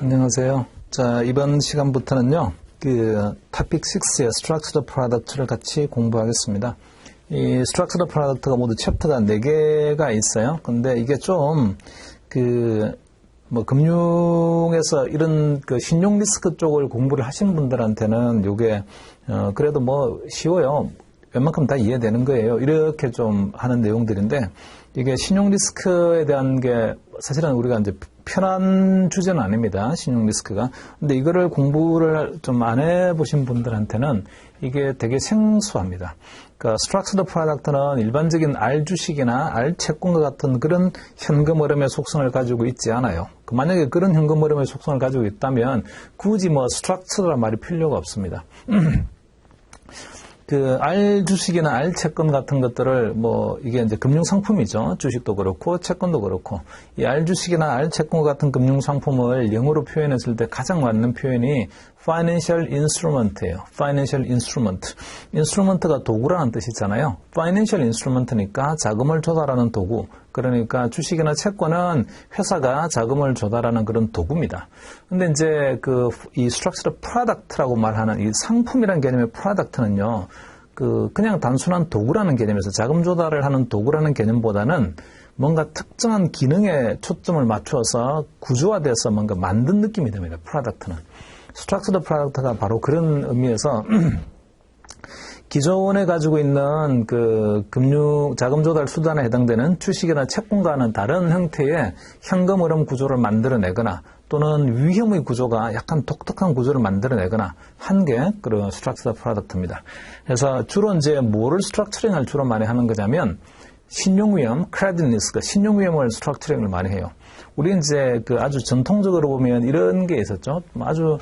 안녕하세요. 자, 이번 시간부터는요, topic 6의 structured product를 같이 공부하겠습니다. 이 structured product가 모두 챕터가 4개가 있어요. 근데 이게 좀, 금융에서 이런 신용 리스크 쪽을 공부를 하신 분들한테는 요게, 그래도 쉬워요. 웬만큼 다 이해되는 거예요. 이렇게 좀 하는 내용들인데, 이게 신용 리스크에 대한 게 사실은 우리가 이제 편한 주제는 아닙니다. 신용 리스크가. 근데 이거를 공부를 좀 안 해보신 분들한테는 이게 되게 생소합니다. 그러니까 structured product는 일반적인 R 주식이나 R 채권과 같은 그런 현금 흐름의 속성을 가지고 있지 않아요. 만약에 그런 현금 흐름의 속성을 가지고 있다면 굳이 structured란 말이 필요가 없습니다. R 주식이나 R 채권 같은 것들을 이게 이제 금융 상품이죠. 주식도 그렇고 채권도 그렇고 이 R 주식이나 R 채권 같은 금융 상품을 영어로 표현했을 때 가장 맞는 표현이 financial instrument예요. financial instrument. instrument가 도구라는 뜻이잖아요. financial instrument니까 자금을 조달하는 도구. 그러니까 주식이나 채권은 회사가 자금을 조달하는 그런 도구입니다. 근데 이제 이 structured product라고 말하는 이 상품이라는 개념의 product는요, 그냥 단순한 도구라는 개념에서 자금 조달을 하는 도구라는 개념보다는 뭔가 특정한 기능에 초점을 맞추어서 구조화돼서 뭔가 만든 느낌이 됩니다. product는. structured product가 바로 그런 의미에서 기존에 가지고 있는 자금 조달 수단에 해당되는 주식이나 채권과는 다른 형태의 현금 흐름 구조를 만들어내거나 또는 위험의 구조가 약간 독특한 구조를 만들어내거나 한 게 그런 structured product입니다. 그래서 주로 이제 뭐를 스트럭처링을 주로 많이 하는 거냐면 신용위험, credit risk, 신용위험을 스트럭처링을 많이 해요. 우리 이제 아주 전통적으로 보면 이런 게 있었죠. 아주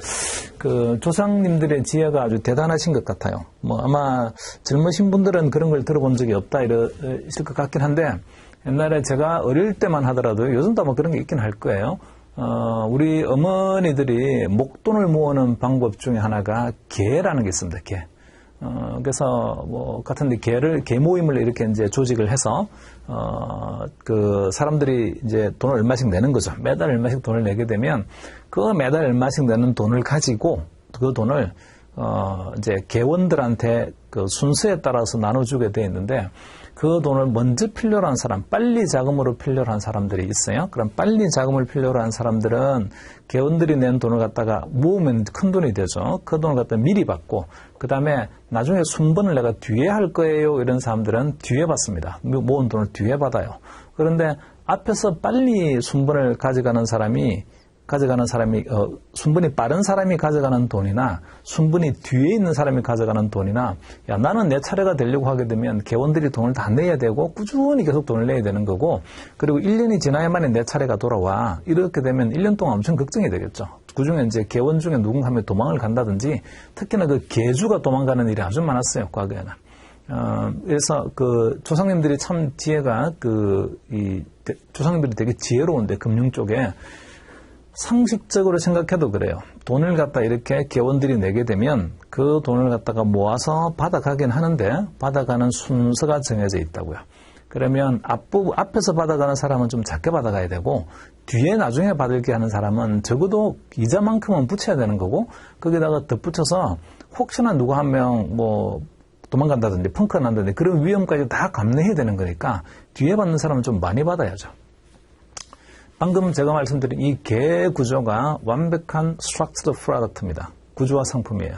조상님들의 지혜가 아주 대단하신 것 같아요. 아마 젊으신 분들은 그런 걸 들어본 적이 없다 이러실 것 같긴 한데 옛날에 제가 어릴 때만 하더라도 요즘도 아마 그런 게 있긴 할 거예요. 우리 어머니들이 목돈을 모으는 방법 중에 하나가 개라는 게 있습니다. 개. 그래서 같은데 개 모임을 이렇게 이제 조직을 해서 사람들이 이제 돈을 얼마씩 내는 거죠. 매달 얼마씩 돈을 내게 되면 그 매달 얼마씩 내는 돈을 가지고 그 돈을 이제 개원들한테 순서에 따라서 나눠주게 돼 있는데 그 돈을 먼저 필요로 한 사람, 빨리 자금으로 필요로 한 사람들이 있어요. 그럼 빨리 자금을 필요로 한 사람들은 개원들이 낸 돈을 갖다가 모으면 큰 돈이 되죠. 그 돈을 갖다가 미리 받고 그 다음에 나중에 순번을 내가 뒤에 할 거예요. 이런 사람들은 뒤에 받습니다. 모은 돈을 뒤에 받아요. 그런데 앞에서 빨리 순번을 가져가는 사람이 순번이 빠른 사람이 가져가는 돈이나 순번이 뒤에 있는 사람이 가져가는 돈이나 나는 내 차례가 되려고 하게 되면 개원들이 돈을 다 내야 되고 꾸준히 계속 돈을 내야 되는 거고 그리고 1년이 지나야만이 내 차례가 돌아와. 이렇게 되면 1년 동안 엄청 걱정이 되겠죠. 그중에 이제 개원 중에 누군가 하면 도망을 간다든지 특히나 개주가 도망가는 일이 아주 많았어요. 과거에는. 그래서 조상님들이 참 지혜가 조상님들이 되게 지혜로운데 금융 쪽에 상식적으로 생각해도 그래요. 돈을 갖다 이렇게 개원들이 내게 되면 그 돈을 갖다가 모아서 받아가긴 하는데 받아가는 순서가 정해져 있다고요. 그러면 앞에서 받아가는 사람은 좀 작게 받아가야 되고 뒤에 나중에 받을게 하는 사람은 적어도 이자만큼은 붙여야 되는 거고 거기다가 덧붙여서 혹시나 누가 한 명 도망간다든지 펑크가 난다든지 그런 위험까지 다 감내해야 되는 거니까 뒤에 받는 사람은 좀 많이 받아야죠. 방금 제가 말씀드린 이 개 구조가 완벽한 structured product입니다. 구조화 상품이에요.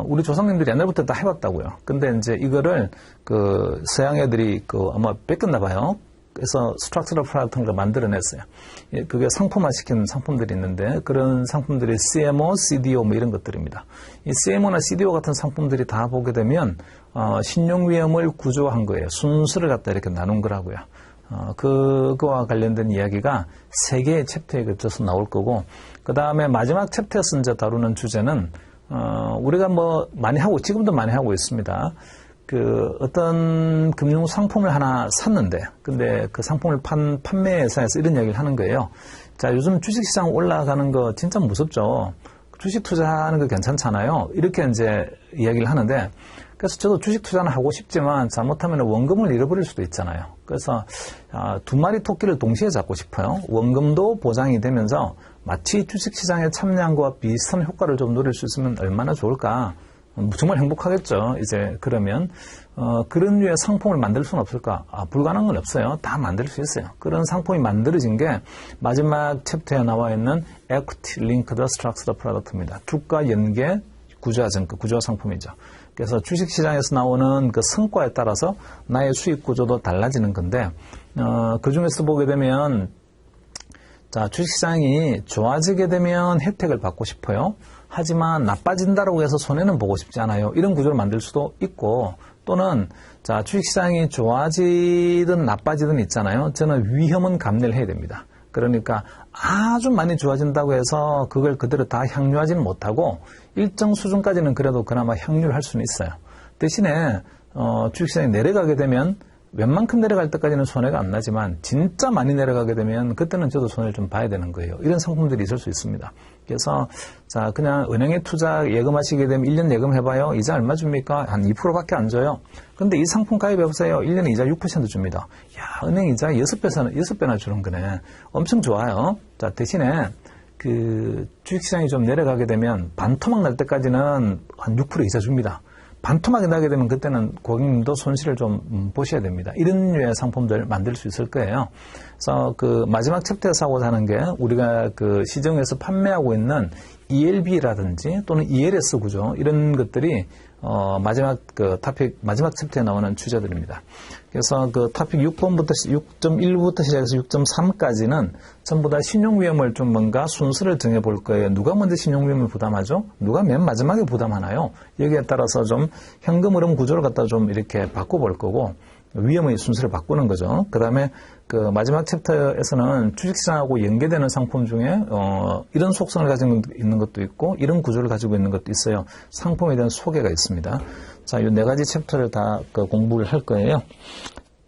우리 조상님들이 옛날부터 다 해봤다고요. 근데 이제 이거를 서양 애들이 아마 뺏겼나 봐요. 그래서 structured product를 만들어냈어요. 그게 상품화 시킨 상품들이 있는데 그런 상품들이 CMO, CDO 이런 것들입니다. 이 CMO나 CDO 같은 상품들이 다 보게 되면 신용 위험을 구조화한 거예요. 순서를 갖다 이렇게 나눈 거라고요. 그거와 관련된 이야기가 3개의 챕터에 걸쳐서 나올 거고 그 다음에 마지막 챕터에서 이제 다루는 주제는 우리가 많이 하고 지금도 많이 하고 있습니다. 어떤 금융 상품을 하나 샀는데 근데 그 상품을 판매 회사에서 이런 이야기를 하는 거예요. 자, 요즘 주식시장 올라가는 거 진짜 무섭죠. 주식 투자하는 거 괜찮잖아요. 이렇게 이제 이야기를 하는데 그래서 저도 주식 투자는 하고 싶지만 잘못하면 원금을 잃어버릴 수도 있잖아요. 그래서 두 마리 토끼를 동시에 잡고 싶어요. 원금도 보장이 되면서 마치 주식시장에 참여한 것과 비슷한 효과를 좀 누릴 수 있으면 얼마나 좋을까. 정말 행복하겠죠. 이제 그러면 그런 류의 상품을 만들 수는 없을까? 불가능한 건 없어요. 다 만들 수 있어요. 그런 상품이 만들어진 게 마지막 챕터에 나와 있는 Equity Linked Structured Product입니다. 주가 연계 구조화 증권, 구조화 상품이죠. 그래서 주식시장에서 나오는 그 성과에 따라서 나의 수익 구조도 달라지는 건데 그 중에서 보게 되면 자, 주식시장이 좋아지게 되면 혜택을 받고 싶어요. 하지만 나빠진다고 해서 손해는 보고 싶지 않아요. 이런 구조를 만들 수도 있고 또는 자, 주식시장이 좋아지든 나빠지든 있잖아요. 저는 위험은 감내를 해야 됩니다. 그러니까 아주 많이 좋아진다고 해서 그걸 그대로 다 향유하지는 못하고 일정 수준까지는 그래도 그나마 향유를 할 수는 있어요. 대신에 주식시장이 내려가게 되면 웬만큼 내려갈 때까지는 손해가 안 나지만 진짜 많이 내려가게 되면 그때는 저도 손해를 좀 봐야 되는 거예요. 이런 상품들이 있을 수 있습니다. 그래서 자 그냥 은행에 투자 예금하시게 되면 1년 예금해봐요. 이자 얼마 줍니까? 한 2%밖에 안 줘요. 근데 이 상품 가입해보세요. 1년에 이자 6% 줍니다. 야, 은행 이자 6배나 주는 거네. 엄청 좋아요. 자, 대신에 그 주식시장이 좀 내려가게 되면 반토막 날 때까지는 한 6% 이자 줍니다. 반토막이 나게 되면 그때는 고객님도 손실을 좀 보셔야 됩니다. 이런 류의 상품들 만들 수 있을 거예요. 그래서 그 마지막 챕터에서 하고자 하는 게 우리가 그 시중에서 판매하고 있는 ELB라든지 또는 ELS 구조 이런 것들이 마지막 그 토픽 마지막 챕터에 나오는 주제들입니다. 그래서 그 토픽 6번부터 6.1부터 시작해서 6.3까지는 전부 다 신용 위험을 좀 뭔가 순서를 정해 볼 거예요. 누가 먼저 신용 위험을 부담하죠? 누가 맨 마지막에 부담하나요? 여기에 따라서 좀 현금 흐름 구조를 갖다 좀 이렇게 바꿔 볼 거고 위험의 순서를 바꾸는 거죠. 그 다음에 그 마지막 챕터에서는 주식시장하고 연계되는 상품 중에 이런 속성을 가지고 있는 것도 있고 이런 구조를 가지고 있는 것도 있어요. 상품에 대한 소개가 있습니다. 자, 이 네 가지 챕터를 다 공부를 할 거예요.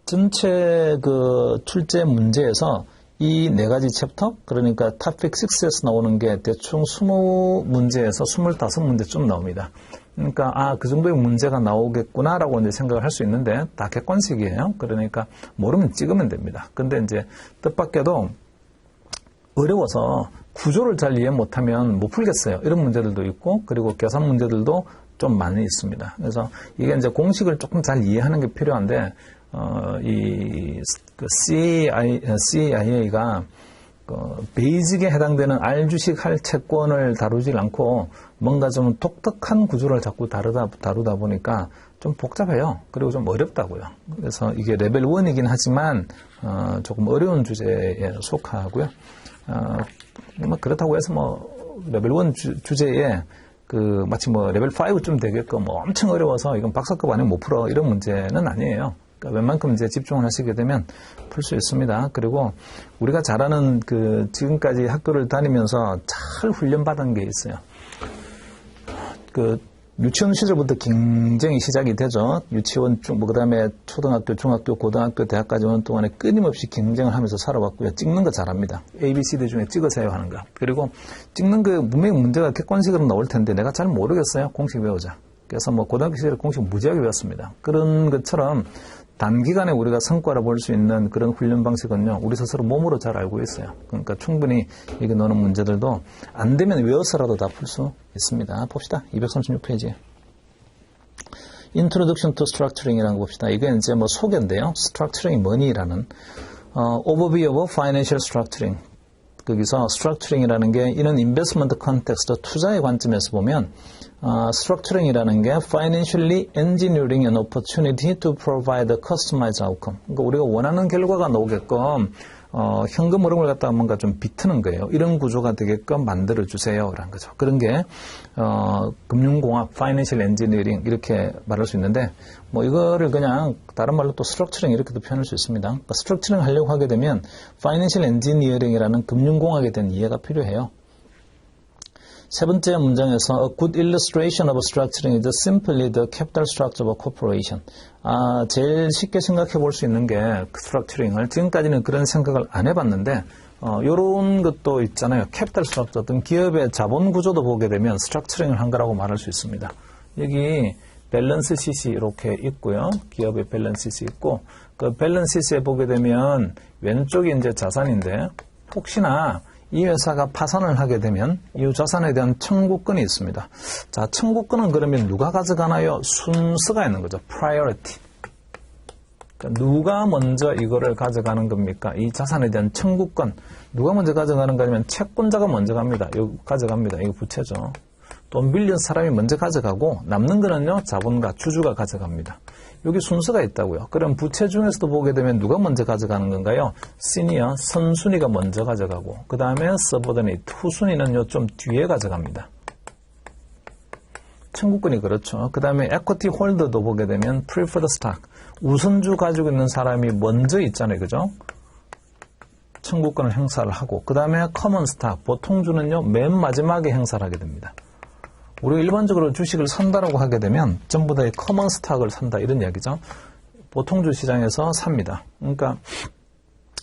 전체 그 출제 문제에서 이 네 가지 챕터, 그러니까 토픽 6에서 나오는 게 대충 20문제에서 25문제쯤 나옵니다. 그러니까 그 정도의 문제가 나오겠구나라고 이제 생각을 할 수 있는데 다 객관식이에요. 그러니까 모르면 찍으면 됩니다. 근데 이제 뜻밖에도 어려워서 구조를 잘 이해 못하면 못 풀겠어요. 이런 문제들도 있고 그리고 계산 문제들도 좀 많이 있습니다. 그래서 이게 이제 공식을 조금 잘 이해하는 게 필요한데 CAIA가 베이직에 해당되는 알주식 할 채권을 다루지 않고 뭔가 좀 독특한 구조를 자꾸 다루다 보니까 좀 복잡해요. 그리고 좀 어렵다고요. 그래서 이게 레벨 1이긴 하지만 조금 어려운 주제에 속하고요. 그렇다고 해서 레벨 1 주제에 마치 레벨 5쯤 되게끔 엄청 어려워서 이건 박사급 아니면 못 풀어 이런 문제는 아니에요. 그러니까 웬만큼 이제 집중을 하시게 되면 풀 수 있습니다. 그리고 우리가 잘하는 지금까지 학교를 다니면서 잘 훈련받은 게 있어요. 유치원 시절부터 경쟁이 시작이 되죠. 유치원, 그 다음에 초등학교, 중학교, 고등학교, 대학까지 오는 동안에 끊임없이 경쟁을 하면서 살아왔고요. 찍는 거 잘합니다. A, B, C, D 중에 찍으세요 하는 거. 그리고 찍는 거 분명히 문제가 객관식으로 나올 텐데 내가 잘 모르겠어요. 공식 배우자. 그래서 고등학교 시절에 공식 무지하게 배웠습니다. 그런 것처럼 단기간에 우리가 성과를 볼 수 있는 그런 훈련 방식은요, 우리 스스로 몸으로 잘 알고 있어요. 그러니까 충분히 여기 나오는 문제들도 안 되면 외워서라도 다 풀 수 있습니다. 봅시다. 236페이지. Introduction to Structuring이라는 거 봅시다. 이게 이제 소개인데요. Structuring이 뭐니라는 Overview of Financial Structuring. 거기서 Structuring이라는 게 이런 Investment Context, 투자의 관점에서 보면 Structuring이라는 게 Financially Engineering an Opportunity to Provide a Customized Outcome. 그러니까 우리가 원하는 결과가 나오게끔 현금 흐름을 갖다가 뭔가 좀 비트는 거예요. 이런 구조가 되게끔 만들어주세요. 라는 거죠. 그런 게 금융공학, Financial Engineering 이렇게 말할 수 있는데 이거를 그냥 다른 말로 또 Structuring 이렇게도 표현할 수 있습니다. 그러니까 Structuring 하려고 하게 되면 Financial Engineering이라는 금융공학에 대한 이해가 필요해요. 세 번째 문장에서 A good illustration of structuring is simply the capital structure of a corporation. 제일 쉽게 생각해 볼 수 있는 게 스트럭처링을 지금까지는 그런 생각을 안 해봤는데 이런 것도 있잖아요. 캐피탈 스트럭처 어떤 기업의 자본 구조도 보게 되면 스트럭처링을 한 거라고 말할 수 있습니다. 여기 밸런스 시트 이렇게 있고요. 기업의 밸런스 시트 있고, 그 밸런스 시트에 보게 되면 왼쪽이 이제 자산인데, 혹시나 이 회사가 파산을 하게 되면 이 자산에 대한 청구권이 있습니다. 자, 청구권은 그러면 누가 가져가나요? 순서가 있는 거죠. priority. 그러니까 누가 먼저 이거를 가져가는 겁니까? 이 자산에 대한 청구권. 누가 먼저 가져가는 거냐면 채권자가 먼저 갑니다. 이거 가져갑니다. 이거 부채죠. 돈 빌린 사람이 먼저 가져가고 남는 거는요, 자본가, 주주가 가져갑니다. 여기 순서가 있다고요. 그럼 부채 중에서도 보게 되면 누가 먼저 가져가는 건가요? 시니어, 선순위가 먼저 가져가고, 그 다음에 서버더니트, 후순위는요, 좀 뒤에 가져갑니다. 청구권이 그렇죠. 그 다음에 에쿼티 홀더도 보게 되면 preferred stock, 우선주 가지고 있는 사람이 먼저 있잖아요. 그죠? 청구권을 행사를 하고, 그 다음에 common stock, 보통주는요, 맨 마지막에 행사를 하게 됩니다. 우리가 일반적으로 주식을 산다라고 하게 되면 전부 다 커먼 스탁을 산다 이런 이야기죠. 보통주 시장에서 삽니다. 그러니까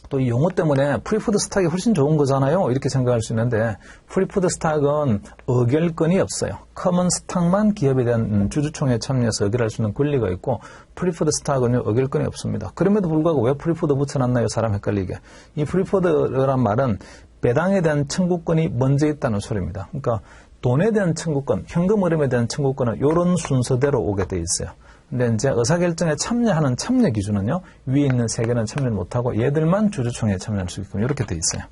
또 이 용어 때문에 프리푸드 스탁이 훨씬 좋은 거잖아요. 이렇게 생각할 수 있는데 프리푸드 스탁은 의결권이 없어요. 커먼 스탁만 기업에 대한 주주총회에 참여해서 의결할 수 있는 권리가 있고 프리푸드 스탁은 의결권이 없습니다. 그럼에도 불구하고 왜 프리푸드 붙여놨나요? 사람 헷갈리게. 이 프리푸드란 말은 배당에 대한 청구권이 먼저 있다는 소리입니다. 그러니까 돈에 대한 청구권, 현금 흐름에 대한 청구권은 이런 순서대로 오게 돼 있어요. 근데 이제 의사결정에 참여하는 참여 기준은요, 위에 있는 세 개는 참여를 못하고 얘들만 주주총회에 참여할 수 있게끔 이렇게 돼 있어요.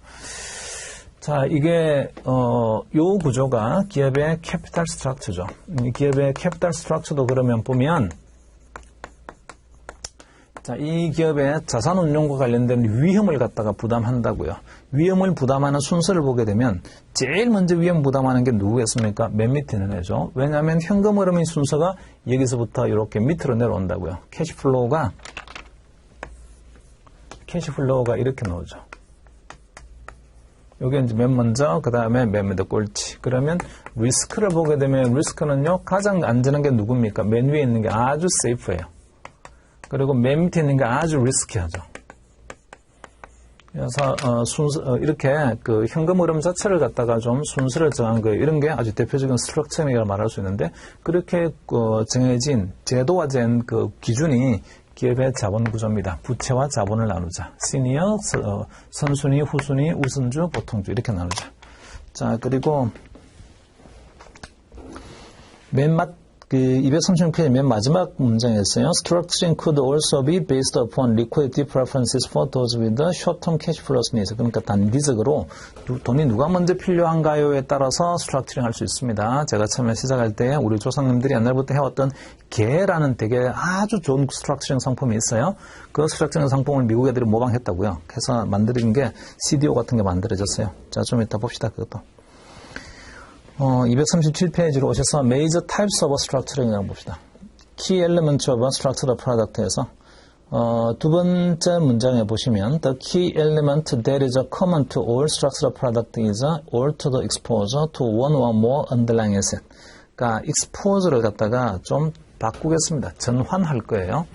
자, 이게, 요 구조가 기업의 캐피탈 스트럭처죠. 기업의 캐피탈 스트럭처도 그러면 보면, 자, 이 기업의 자산 운용과 관련된 위험을 갖다가 부담한다고요. 위험을 부담하는 순서를 보게 되면 제일 먼저 위험 부담하는 게 누구겠습니까? 맨 밑에 있는 애죠. 왜냐하면 현금 흐름의 순서가 여기서부터 이렇게 밑으로 내려온다고요. 캐시플로우가 이렇게 나오죠. 여기 이제 맨 먼저, 그 다음에 맨 밑에 꼴찌. 그러면 리스크를 보게 되면 리스크는요, 가장 안전한 게 누굽니까? 맨 위에 있는 게 아주 세이프예요. 그리고 맨 밑에 있는 게 아주 리스키하죠. 그래서 이렇게 그 현금 흐름 자체를 갖다가 좀 순서를 정한 거예요. 이런 게 아주 대표적인 스트럭처라고 말할 수 있는데 그렇게 정해진 제도화된 그 기준이 기업의 자본 구조입니다. 부채와 자본을 나누자. 시니어, 선순위, 후순위, 우선주, 보통주 이렇게 나누자. 자, 그리고 맨 236페이지 맨 마지막 문장에 있어요. Structuring could also be based upon liquidity preferences for those with the short-term cash flows needs. 그러니까 단기적으로 돈이 누가 먼저 필요한가요에 따라서 스트럭처링 할 수 있습니다. 제가 처음에 시작할 때 우리 조상님들이 옛날부터 해왔던 개라는 되게 아주 좋은 스트럭처링 상품이 있어요. 그 스트럭처링 상품을 미국 애들이 모방했다고요. 해서 만들어진 게 CDO 같은 게 만들어졌어요. 자, 좀 이따 봅시다. 그것도. 237페이지로 오셔서 Major Types of Structuring이라고 봅시다. Key Elements of a Structured Product에서 두 번째 문장에 보시면 The key element that is common to all structured product is all to the exposure to one or more underlying asset. 그러니까 exposure를 갖다가 좀 바꾸겠습니다. 전환할 거예요.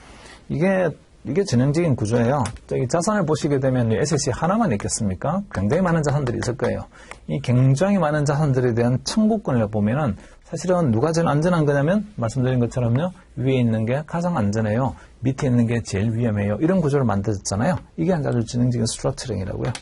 이게 전형적인 구조예요. 저기 자산을 보시게 되면 에셋이 하나만 있겠습니까? 굉장히 많은 자산들이 있을 거예요. 이 굉장히 많은 자산들에 대한 청구권을 보면은 사실은 누가 제일 안전한 거냐면 말씀드린 것처럼요. 위에 있는 게 가장 안전해요. 밑에 있는 게 제일 위험해요. 이런 구조를 만들었잖아요. 이게 아주 전형적인 스트럭처링이라고요.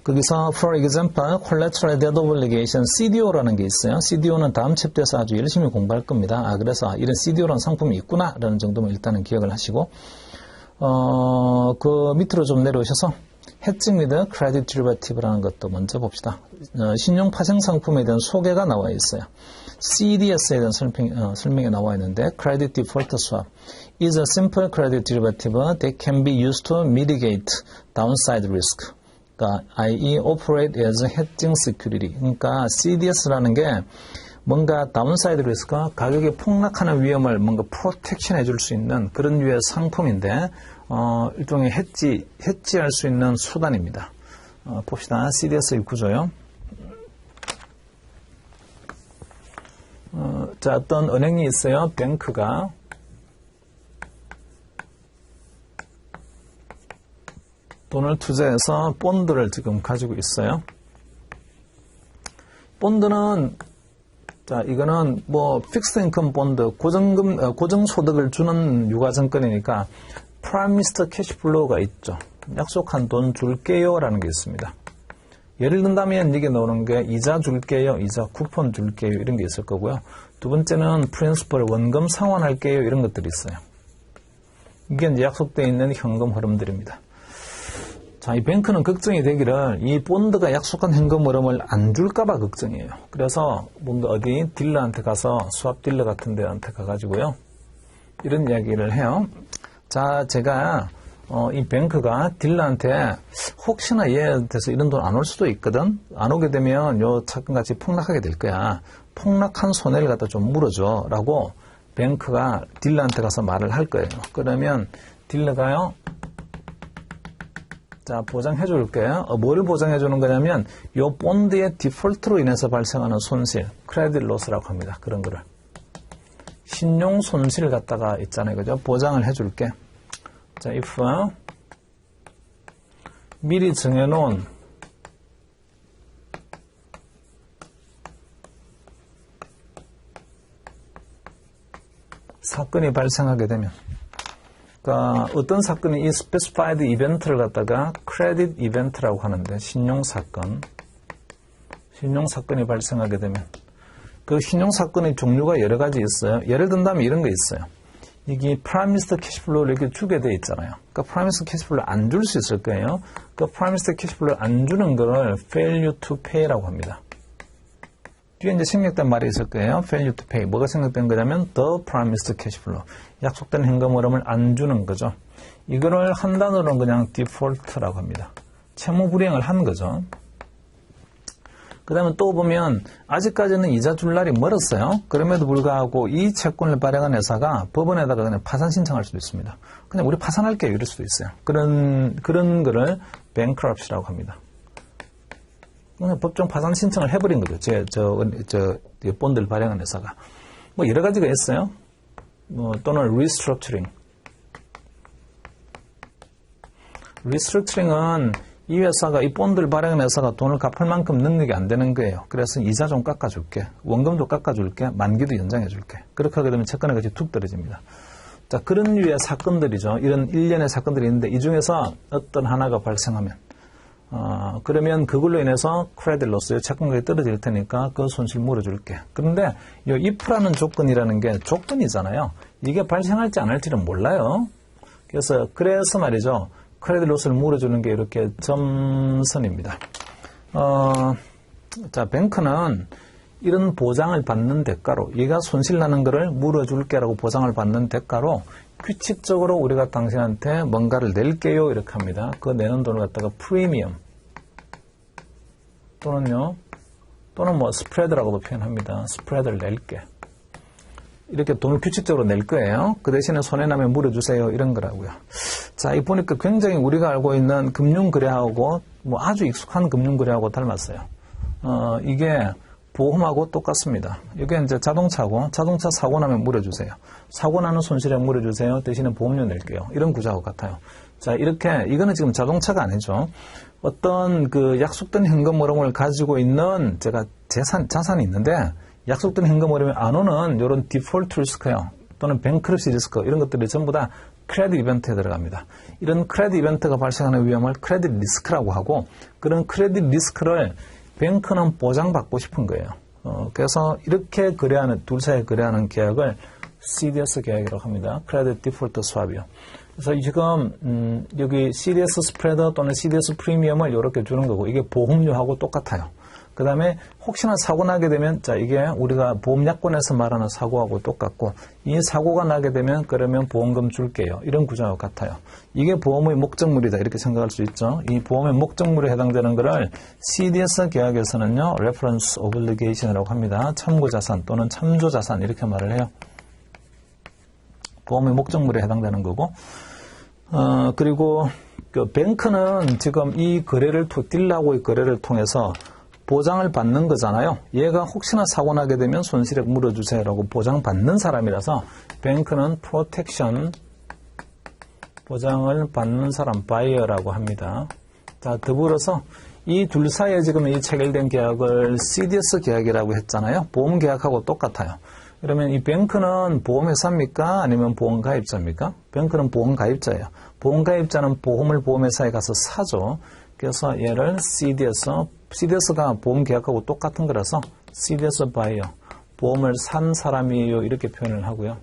거기서 for example, collateral debt obligation, CDO라는 게 있어요. CDO는 다음 챕터에서 아주 열심히 공부할 겁니다. 그래서 이런 CDO라는 상품이 있구나라는 정도만 일단은 기억을 하시고 그 밑으로 좀 내려오셔서 hedging with credit derivative라는 것도 먼저 봅시다. 신용 파생 상품에 대한 소개가 나와 있어요. CDS에 대한 설명이 나와 있는데 credit default swap is a simple credit derivative that can be used to mitigate downside risk. 그러니까 i.e. operate as hedging security. 그러니까 CDS라는 게 뭔가 다운사이드 리스크가 가격이 폭락하는 위험을 뭔가 프로텍션 해줄 수 있는 그런 류의 상품인데 일종의 해지할 수 있는 수단입니다. 봅시다. CDS의 구조요. 자, 어떤 은행이 있어요. 뱅크가 돈을 투자해서 본드를 지금 가지고 있어요. 본드는 자, 이거는 뭐 픽스드 인컴 본드, 고정소득을 주는 유가증권이니까 프라미스드 캐시플로우가 있죠. 약속한 돈 줄게요 라는 게 있습니다. 예를 든다면 이게 나오는 게 이자 줄게요, 이자 쿠폰 줄게요 이런 게 있을 거고요. 두 번째는 프린시플 원금 상환할게요 이런 것들이 있어요. 이게 이제 약속되어 있는 현금 흐름들입니다. 자, 이 뱅크는 걱정이 되기를 이 본드가 약속한 현금 흐름을 안 줄까봐 걱정이에요. 그래서 뭔가 어디 딜러한테 가서 수합 딜러 같은 데한테 가가지고요. 이런 이야기를 해요. 자, 제가 이 뱅크가 딜러한테 혹시나 얘한테서 이런 돈 안 올 수도 있거든. 안 오게 되면 요 차근같이 폭락하게 될 거야. 폭락한 손해를 갖다 좀 물어줘 라고 뱅크가 딜러한테 가서 말을 할 거예요. 그러면 딜러가요, 자, 보장해 줄게요. 뭐를 보장해 주는 거냐면 요 본드의 디폴트로 인해서 발생하는 손실, 크레딧 로스라고 합니다. 그런 거를 신용 손실 갖다가 있잖아요. 그죠? 보장을 해 줄게. 자, if 미리 정해놓은 사건이 발생하게 되면, 그러니까 어떤 사건이 이 specified 이벤트를 갖다가 credit 이벤트라고 하는데, 신용사건이 발생하게 되면 그 신용사건의 종류가 여러 가지 있어요. 예를 든다면 이런 거 있어요. 이게 프라미스드 캐시플로우를 이렇게 주게 돼 있잖아요. 그러니까 프라미스드 캐시플로우를 안 줄 수 있을 거예요. 그 프라미스드 캐시플로우를 안 주는 거를 failure to pay라고 합니다. 뒤에 이제 생략된 말이 있을 거예요. failure to pay. 뭐가 생략된 거냐면 the promised cash flow. 약속된 현금 흐름을 안 주는 거죠. 이거를 한 단어로는 그냥 default라고 합니다. 채무 불이행을 한 거죠. 그 다음에 또 보면 아직까지는 이자 줄 날이 멀었어요. 그럼에도 불구하고 이 채권을 발행한 회사가 법원에다가 그냥 파산 신청할 수도 있습니다. 그냥 우리 파산할게요 이럴 수도 있어요. 그런 거를 bankruptcy라고 합니다. 그냥 법정 파산 신청을 해버린 거죠. 본드를 발행한 회사가. 뭐 여러 가지가 있어요. 또는 restructuring. restructuring은 이 회사가, 이 본드를 발행한 회사가 돈을 갚을 만큼 능력이 안 되는 거예요. 그래서 이자 좀 깎아줄게. 원금도 깎아줄게. 만기도 연장해줄게. 그렇게 하게 되면 채권의 가치 툭 떨어집니다. 자, 그런 류의 사건들이죠. 이런 일련의 사건들이 있는데 이 중에서 어떤 하나가 발생하면 그러면 그걸로 인해서 크레딧 로스, 채권가격이 떨어질 테니까 그 손실 물어줄게. 그런데 이 if라는 조건이라는 게 조건이잖아요. 이게 발생할지 안 할지는 몰라요. 그래서 말이죠. 크레딧 로스를 물어주는 게 이렇게 점선입니다. 자, 뱅크는 이런 보장을 받는 대가로, 얘가 손실 나는 거를 물어줄게라고 보장을 받는 대가로 규칙적으로 우리가 당신한테 뭔가를 낼게요 이렇게 합니다. 그 내는 돈을 갖다가 프리미엄 또는 뭐 스프레드라고도 표현합니다. 스프레드를 낼게. 이렇게 돈을 규칙적으로 낼 거예요. 그 대신에 손해나면 물어주세요 이런 거라고요. 자, 이 보니까 굉장히 우리가 알고 있는 금융거래하고 뭐 아주 익숙한 금융거래하고 닮았어요. 이게 보험하고 똑같습니다. 이게 이제 자동차고, 자동차 사고 나면 물어주세요. 사고 나는 손실에 물어주세요. 대신에 보험료 낼게요. 이런 구조하고 같아요. 자, 이렇게, 이거는 지금 자동차가 아니죠. 어떤 그 약속된 현금 흐름을 가지고 있는 제가 자산이 있는데, 약속된 현금 흐름이 안 오는 이런 디폴트 리스크요. 또는 뱅크럽시 리스크, 이런 것들이 전부 다 크레딧 이벤트에 들어갑니다. 이런 크레딧 이벤트가 발생하는 위험을 크레딧 리스크라고 하고, 그런 크레딧 리스크를 뱅크는 보장받고 싶은 거예요. 그래서 이렇게 거래하는, 둘 사이에 거래하는 계약을 CDS 계약이라고 합니다. 크레딧 디폴트 스왑이요. 그래서 지금 여기 CDS 스프레드 또는 CDS 프리미엄을 이렇게 주는 거고, 이게 보험료하고 똑같아요. 그 다음에 혹시나 사고 나게 되면, 자, 이게 우리가 보험약관에서 말하는 사고하고 똑같고, 이 사고가 나게 되면 그러면 보험금 줄게요. 이런 구조와 같아요. 이게 보험의 목적물이다 이렇게 생각할 수 있죠. 이 보험의 목적물에 해당되는 거를 CDS 계약에서는요, Reference Obligation이라고 합니다. 참고자산 또는 참조자산 이렇게 말을 해요. 보험의 목적물에 해당되는 거고, 그리고 그 뱅크는 지금 이 거래를, 딜러하고의 거래를 통해서 보장을 받는 거잖아요. 얘가 혹시나 사고 나게 되면 손실액 물어주세요라고 보장받는 사람이라서 뱅크는 프로텍션, 보장을 받는 사람, 바이어라고 합니다. 자, 더불어서 이 둘 사이에 지금 이 체결된 계약을 CDS 계약이라고 했잖아요. 보험 계약하고 똑같아요. 그러면 이 뱅크는 보험회사입니까? 아니면 보험가입자입니까? 뱅크는 보험가입자예요. 보험가입자는 보험을 보험회사에 가서 사죠. 그래서 얘를 CDS가 보험 계약하고 똑같은 거라서 CDS 바이어, 보험을 산 사람이에요. 이렇게 표현을 하고요.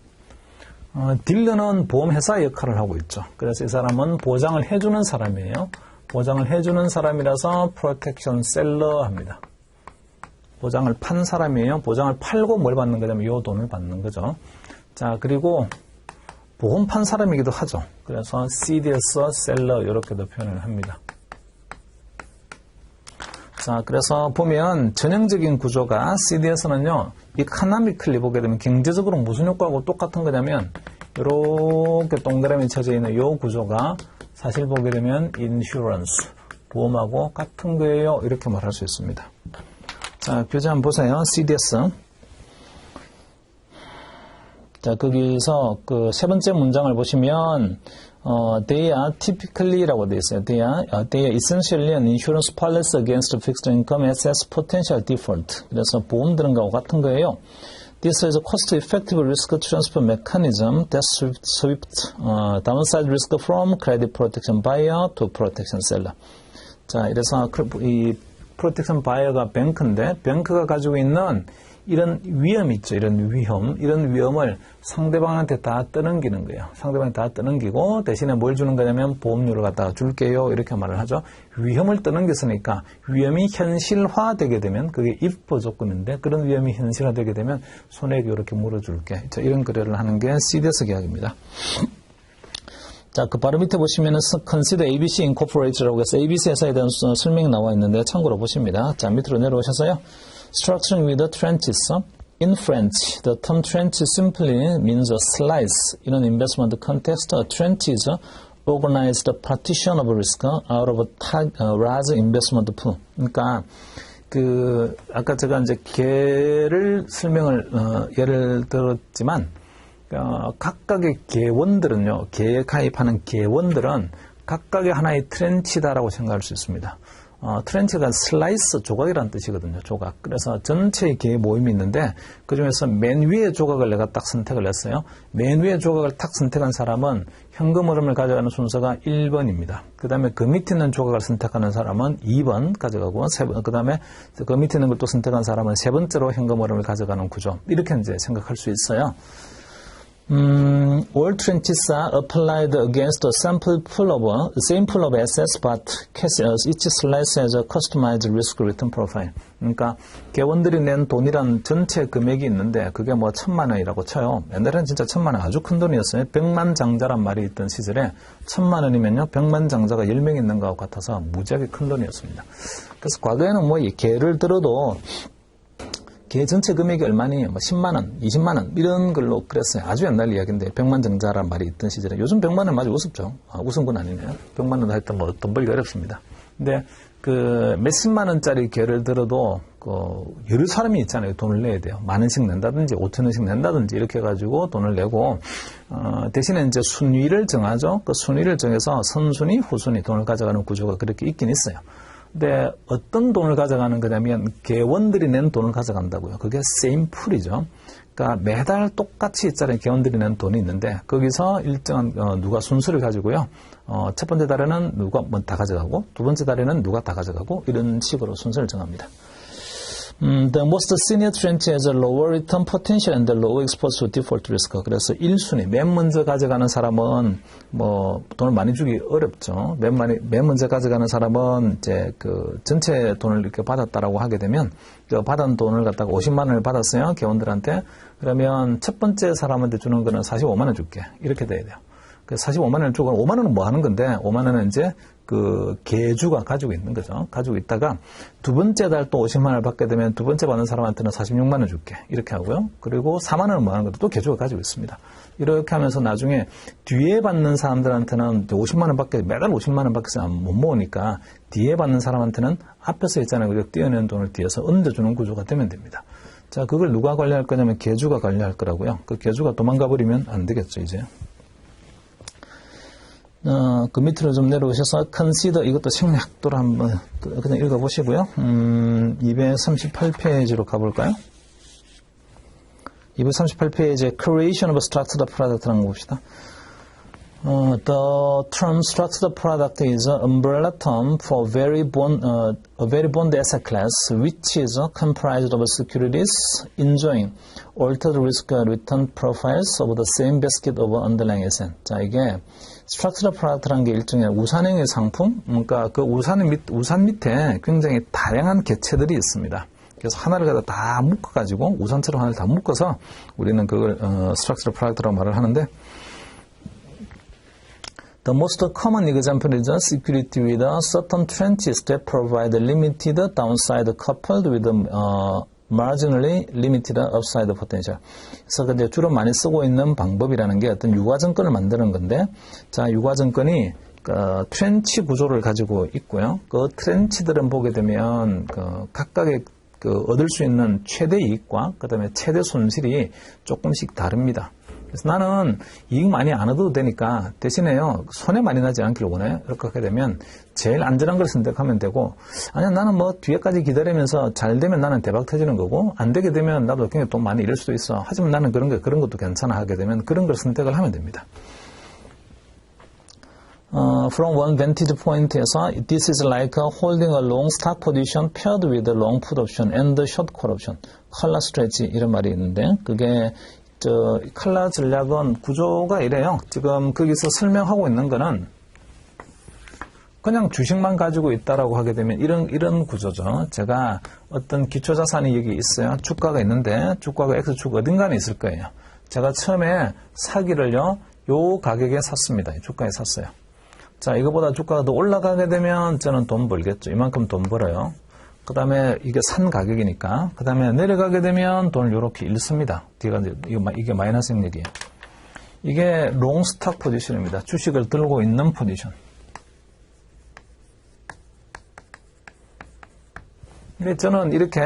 딜러는 보험회사 역할을 하고 있죠. 그래서 이 사람은 보장을 해주는 사람이에요. 보장을 해주는 사람이라서 프로텍션 셀러 합니다. 보장을 판 사람이에요. 보장을 팔고 뭘 받는 거냐면 이 돈을 받는 거죠. 자, 그리고 보험 판 사람이기도 하죠. 그래서 CDS 셀러 이렇게도 표현을 합니다. 자, 그래서 보면 전형적인 구조가 CDS는요, 이카나미클리 보게 되면 경제적으로 무슨 효과하고 똑같은 거냐면 이렇게 동그라미 쳐져 있는 이 구조가 사실 보게 되면 인슈런스, 보험하고 같은 거예요. 이렇게 말할 수 있습니다. 자, 교재 한번 보세요. CDS. 자, 거기서 그 세 번째 문장을 보시면 they are typically라고 되어 있어요. They are essentially an insurance policy against fixed income assets potential default. 그래서 보험 드는 거하고 같은 거예요. This is a cost-effective risk transfer mechanism that sweeps downside risk from credit protection buyer to protection seller. 자, 이래서 이 프로텍션 바이어가 뱅크인데 뱅크가 가지고 있는 이런 위험이 있죠. 이런 위험을 상대방한테 다 떠넘기는 거예요. 상대방한테 다 떠넘기고 대신에 뭘 주는 거냐면 보험료를 갖다가 줄게요. 이렇게 말을 하죠. 위험을 떠넘겼으니까 위험이 현실화되게 되면 그게 if 조건인데 그런 위험이 현실화되게 되면 손해액 이렇게 물어줄게. 자, 이런 거래를 하는 게 CDS 계약입니다. 자, 그 바로 밑에 보시면은 Consider ABC Incorporated라고 해서 ABC 회사에 대한 설명이 나와 있는데 참고로 보십니다. 자, 밑으로 내려오셔서요. Structuring with a trenches. In French, the term trench simply means a slice. In an investment context, a trench is organized partition of risk out of a large investment pool. 그러니까 아까 제가 이제 예를 들었지만 각각의 계원들은요, 계에 가입하는 계원들은 각각의 하나의 트렌치다라고 생각할 수 있습니다. 트렌치가 슬라이스, 조각이라는 뜻이거든요. 조각. 그래서 전체의 계 모임이 있는데 그 중에서 맨 위의 조각을 내가 딱 선택을 했어요. 맨 위의 조각을 딱 선택한 사람은 현금 흐름을 가져가는 순서가 1번입니다. 그 다음에 그 밑에 있는 조각을 선택하는 사람은 2번 가져가고, 그 다음에 그 밑에 있는 걸 또 선택한 사람은 세 번째로 현금 흐름을 가져가는 구조. 이렇게 이제 생각할 수 있어요. All trenches are applied against a same pool of assets, but each slice has a customized risk return profile. 그러니까 개원들이 낸 돈이란 전체 금액이 있는데 그게 뭐 1,000만 원이라고 쳐요. 옛날에는 진짜 1,000만 원 아주 큰 돈이었어요. 100만 장자란 말이 있던 시절에 1,000만 원이면요 100만 장자가 10명 있는 것 같아서 무지하게 큰 돈이었습니다. 그래서 과거에는 뭐 이 개를 들어도 개 전체 금액이 얼마니? 뭐 10만 원, 20만 원 이런 걸로 그랬어요. 아주 옛날 이야기인데 100만 정자란 말이 있던 시절에 요즘 100만 원 아주 우습죠. 우스운 건 아니네요. 100만 원 하여튼 뭐 돈 벌기 어렵습니다. 근데 그 몇십만 원짜리 개를 들어도 여러 사람이 있잖아요. 돈을 내야 돼요. 만 원씩 낸다든지 5천 원씩 낸다든지 이렇게 해가지고 돈을 내고 대신에 이제 순위를 정하죠. 그 순위를 정해서 선순위, 후순위 돈을 가져가는 구조가 그렇게 있긴 있어요. 근데 어떤 돈을 가져가는 거냐면 개원들이 낸 돈을 가져간다고요. 그게 same pool이죠. 그러니까 매달 똑같이 있잖아요. 개원들이 낸 돈이 있는데 거기서 일정한 누가 순서를 가지고요. 첫 번째 달에는 누가 다 가져가고 두 번째 달에는 누가 다 가져가고 이런 식으로 순서를 정합니다. The most senior tranche has a lower return potential and low exposure to default risk. 그래서 1순위, 맨 먼저 가져가는 사람은 뭐 돈을 많이 주기 어렵죠. 맨 먼저 가져가는 사람은 이제 그 전체 돈을 이렇게 받았다라고 하게 되면 그 받은 돈을 갖다가 50만 원을 받았어요. 개원들한테. 그러면 첫 번째 사람한테 주는 거는 45만 원 줄게. 이렇게 돼야 돼요. 그 45만 원을 주고 5만 원은 뭐 하는 건데 5만 원은 이제 그 개주가 가지고 있는 거죠. 가지고 있다가 두 번째 달 또 50만 원을 받게 되면 두 번째 받는 사람한테는 46만 원 줄게. 이렇게 하고요. 그리고 4만 원은 뭐 하는 것도 또 개주가 가지고 있습니다. 이렇게 하면서 나중에 뒤에 받는 사람들한테는 50만 원 밖에 매달 50만 원 밖에 못 모으니까 뒤에 받는 사람한테는 앞에서 있잖아요. 그리고 띄어낸 돈을 뒤에서 얹어주는 구조가 되면 됩니다. 자, 그걸 누가 관리할 거냐면 개주가 관리할 거라고요. 그 개주가 도망가 버리면 안 되겠죠, 이제. 그 밑으로 좀 내려오셔서 consider 이것도 생략도로 한번 그냥 읽어보시고요. 238페이지로 가볼까요? 238페이지에 creation of structured product라는 거 봅시다. The term structured product is an umbrella term for a very bond asset class, which is comprised of securities enjoying altered risk return profiles of the same basket of underlying asset. 자, 이게 structured product라는 게 일종의 우산형의 상품, 그러니까 그 우산 밑에 굉장히 다양한 개체들이 있습니다. 그래서 하나를 갖다 다 묶어가지고 우산처럼 하나를 다 묶어서 우리는 그걸 structured product라고 말을 하는데. The most common example is a security with a certain tranches that provide limited downside coupled with marginally limited upside potential. 그래서 이제 주로 많이 쓰고 있는 방법이라는 게 어떤 유가증권을 만드는 건데, 자, 유가증권이 트렌치 구조를 가지고 있고요. 그 트렌치들은 보게 되면 각각의 얻을 수 있는 최대 이익과 그다음에 최대 손실이 조금씩 다릅니다. 그래서 나는 이익 많이 안 얻어도 되니까 대신에요, 손해 많이 나지 않길 원해. 이렇게 하게 되면 제일 안전한 걸 선택하면 되고, 아니야, 나는 뭐 뒤에까지 기다리면서 잘 되면 나는 대박 터지는 거고, 안 되게 되면 나도 굉장히 돈 많이 잃을 수도 있어. 하지만 나는 그런 것도 괜찮아 하게 되면 그런 걸 선택을 하면 됩니다. From one vantage point에서 this is like holding a long stock position paired with a long put option and a short call option. 컬러 스트레치 이런 말이 있는데, 그게 칼라 전략은 구조가 이래요. 지금 거기서 설명하고 있는 거는 그냥 주식만 가지고 있다라고 하게 되면 이런 구조죠. 제가 어떤 기초자산이 여기 있어요. 주가가 있는데 주가가 X축 어딘가에 있을 거예요. 제가 처음에 사기를요, 요 가격에 샀습니다. 주가에 샀어요. 자, 이거보다 주가가 더 올라가게 되면 저는 돈 벌겠죠. 이만큼 돈 벌어요. 그 다음에 이게 산 가격이니까. 그 다음에 내려가게 되면 돈을 이렇게 잃습니다. 뒤가 이게 마이너스盈利이에요. 이게 롱스탁 포지션입니다. 주식을 들고 있는 포지션. 근데 저는 이렇게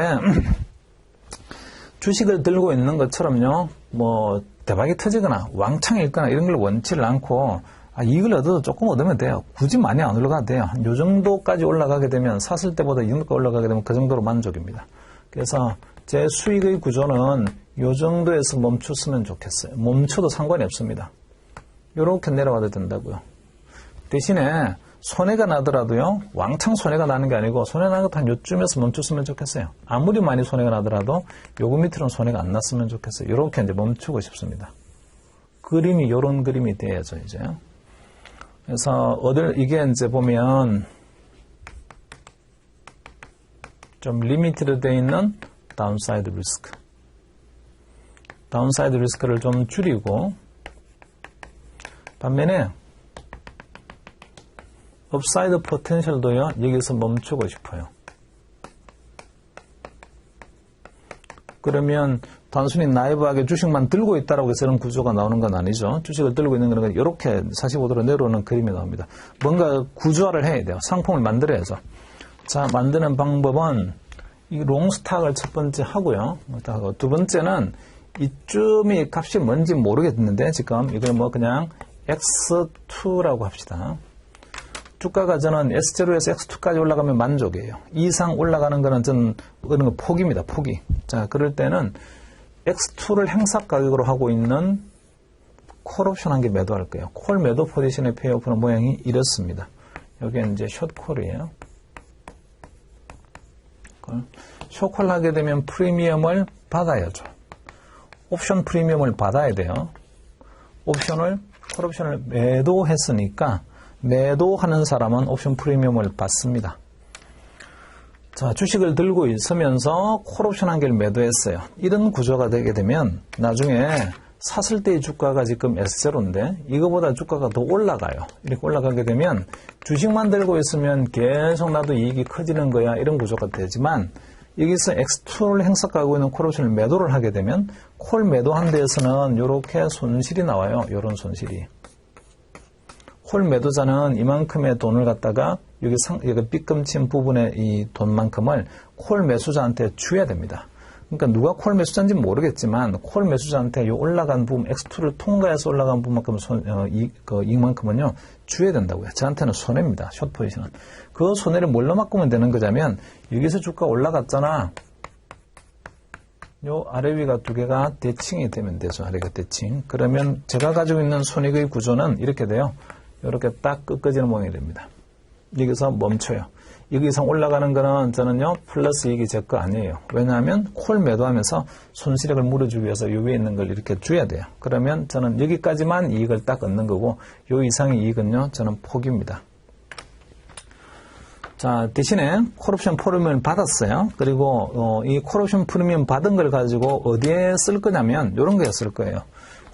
주식을 들고 있는 것처럼요, 뭐 대박이 터지거나 왕창 읽거나 이런 걸 원치를 않고, 이익을 얻어도 조금 얻으면 돼요. 굳이 많이 안 올라가도 돼요. 요 정도까지 올라가게 되면, 샀을 때보다 이 정도가 올라가게 되면 그 정도로 만족입니다. 그래서 제 수익의 구조는 요 정도에서 멈췄으면 좋겠어요. 멈춰도 상관이 없습니다. 요렇게 내려와도 된다고요. 대신에 손해가 나더라도요, 왕창 손해가 나는 게 아니고 손해 나는 것도 한 요쯤에서 멈췄으면 좋겠어요. 아무리 많이 손해가 나더라도 요거 밑으로는 손해가 안 났으면 좋겠어요. 요렇게 이제 멈추고 싶습니다. 그림이 요런 그림이 돼야죠, 이제. 그래서 이게 이제 보면 좀 리미티드 되어 있는 다운사이드 리스크. 다운사이드 리스크를 좀 줄이고, 반면에 업사이드 포텐셜도요, 여기서 멈추고 싶어요. 그러면 단순히 나이브하게 주식만 들고 있다라고 해서 이런 구조가 나오는 건 아니죠. 주식을 들고 있는 거는 이렇게 45도로 내려오는 그림이 나옵니다. 뭔가 구조화를 해야 돼요. 상품을 만들어야죠. 자, 만드는 방법은 이 롱스탁을 첫 번째 하고요. 두 번째는 이쯤이 값이 뭔지 모르겠는데 지금 이걸 뭐 그냥 X2라고 합시다. 주가가 저는 S0에서 X2까지 올라가면 만족이에요. 이상 올라가는 거는 저는 그런 거 포기입니다. 포기. 자, 그럴 때는 X2를 행사 가격으로 하고 있는 콜옵션 한 개 매도할 거예요. 콜 매도 포지션의 페이오프는 모양이 이렇습니다. 여기는 이제 숏콜이에요. 숏콜 하게 되면 프리미엄을 받아야죠. 옵션 프리미엄을 받아야 돼요. 콜옵션을 매도했으니까 매도하는 사람은 옵션 프리미엄을 받습니다. 자, 주식을 들고 있으면서 콜옵션 한 개를 매도했어요. 이런 구조가 되게 되면 나중에 샀을 때의 주가가 지금 S0인데 이거보다 주가가 더 올라가요. 이렇게 올라가게 되면 주식만 들고 있으면 계속 나도 이익이 커지는 거야. 이런 구조가 되지만 여기서 X2를 행사하고 있는 콜옵션을 매도를 하게 되면 콜 매도한 데에서는 이렇게 손실이 나와요. 이런 손실이. 콜 매도자는 이만큼의 돈을 갖다가 여기 삐끔친 부분의 이 돈만큼을 콜 매수자한테 줘야 됩니다. 그러니까 누가 콜 매수자인지 모르겠지만 콜 매수자한테 이 올라간 부분 X2를 통과해서 올라간 부분만큼 이익만큼은요 줘야 된다고요. 저한테는 손해입니다. 숏 포지션은. 그 손해를 뭘로 바꾸면 되는 거냐면 여기서 주가 올라갔잖아. 요 아래 위가 두 개가 대칭이 되면 되죠. 아래가 대칭. 그러면 제가 가지고 있는 손익의 구조는 이렇게 돼요. 이렇게 딱 꺾어지는 모양이 됩니다. 여기서 멈춰요. 여기 이상 올라가는 거는 저는요 플러스 이익이 제 거 아니에요. 왜냐하면 콜 매도하면서 손실액을 물어주기 위해서 요 위에 있는 걸 이렇게 줘야 돼요. 그러면 저는 여기까지만 이익을 딱 얻는 거고 요 이상의 이익은요 저는 포기입니다. 자, 대신에 콜옵션 프리미엄을 받았어요. 그리고 이 콜옵션 프리미엄 받은 걸 가지고 어디에 쓸 거냐면 이런 거에 쓸 거예요.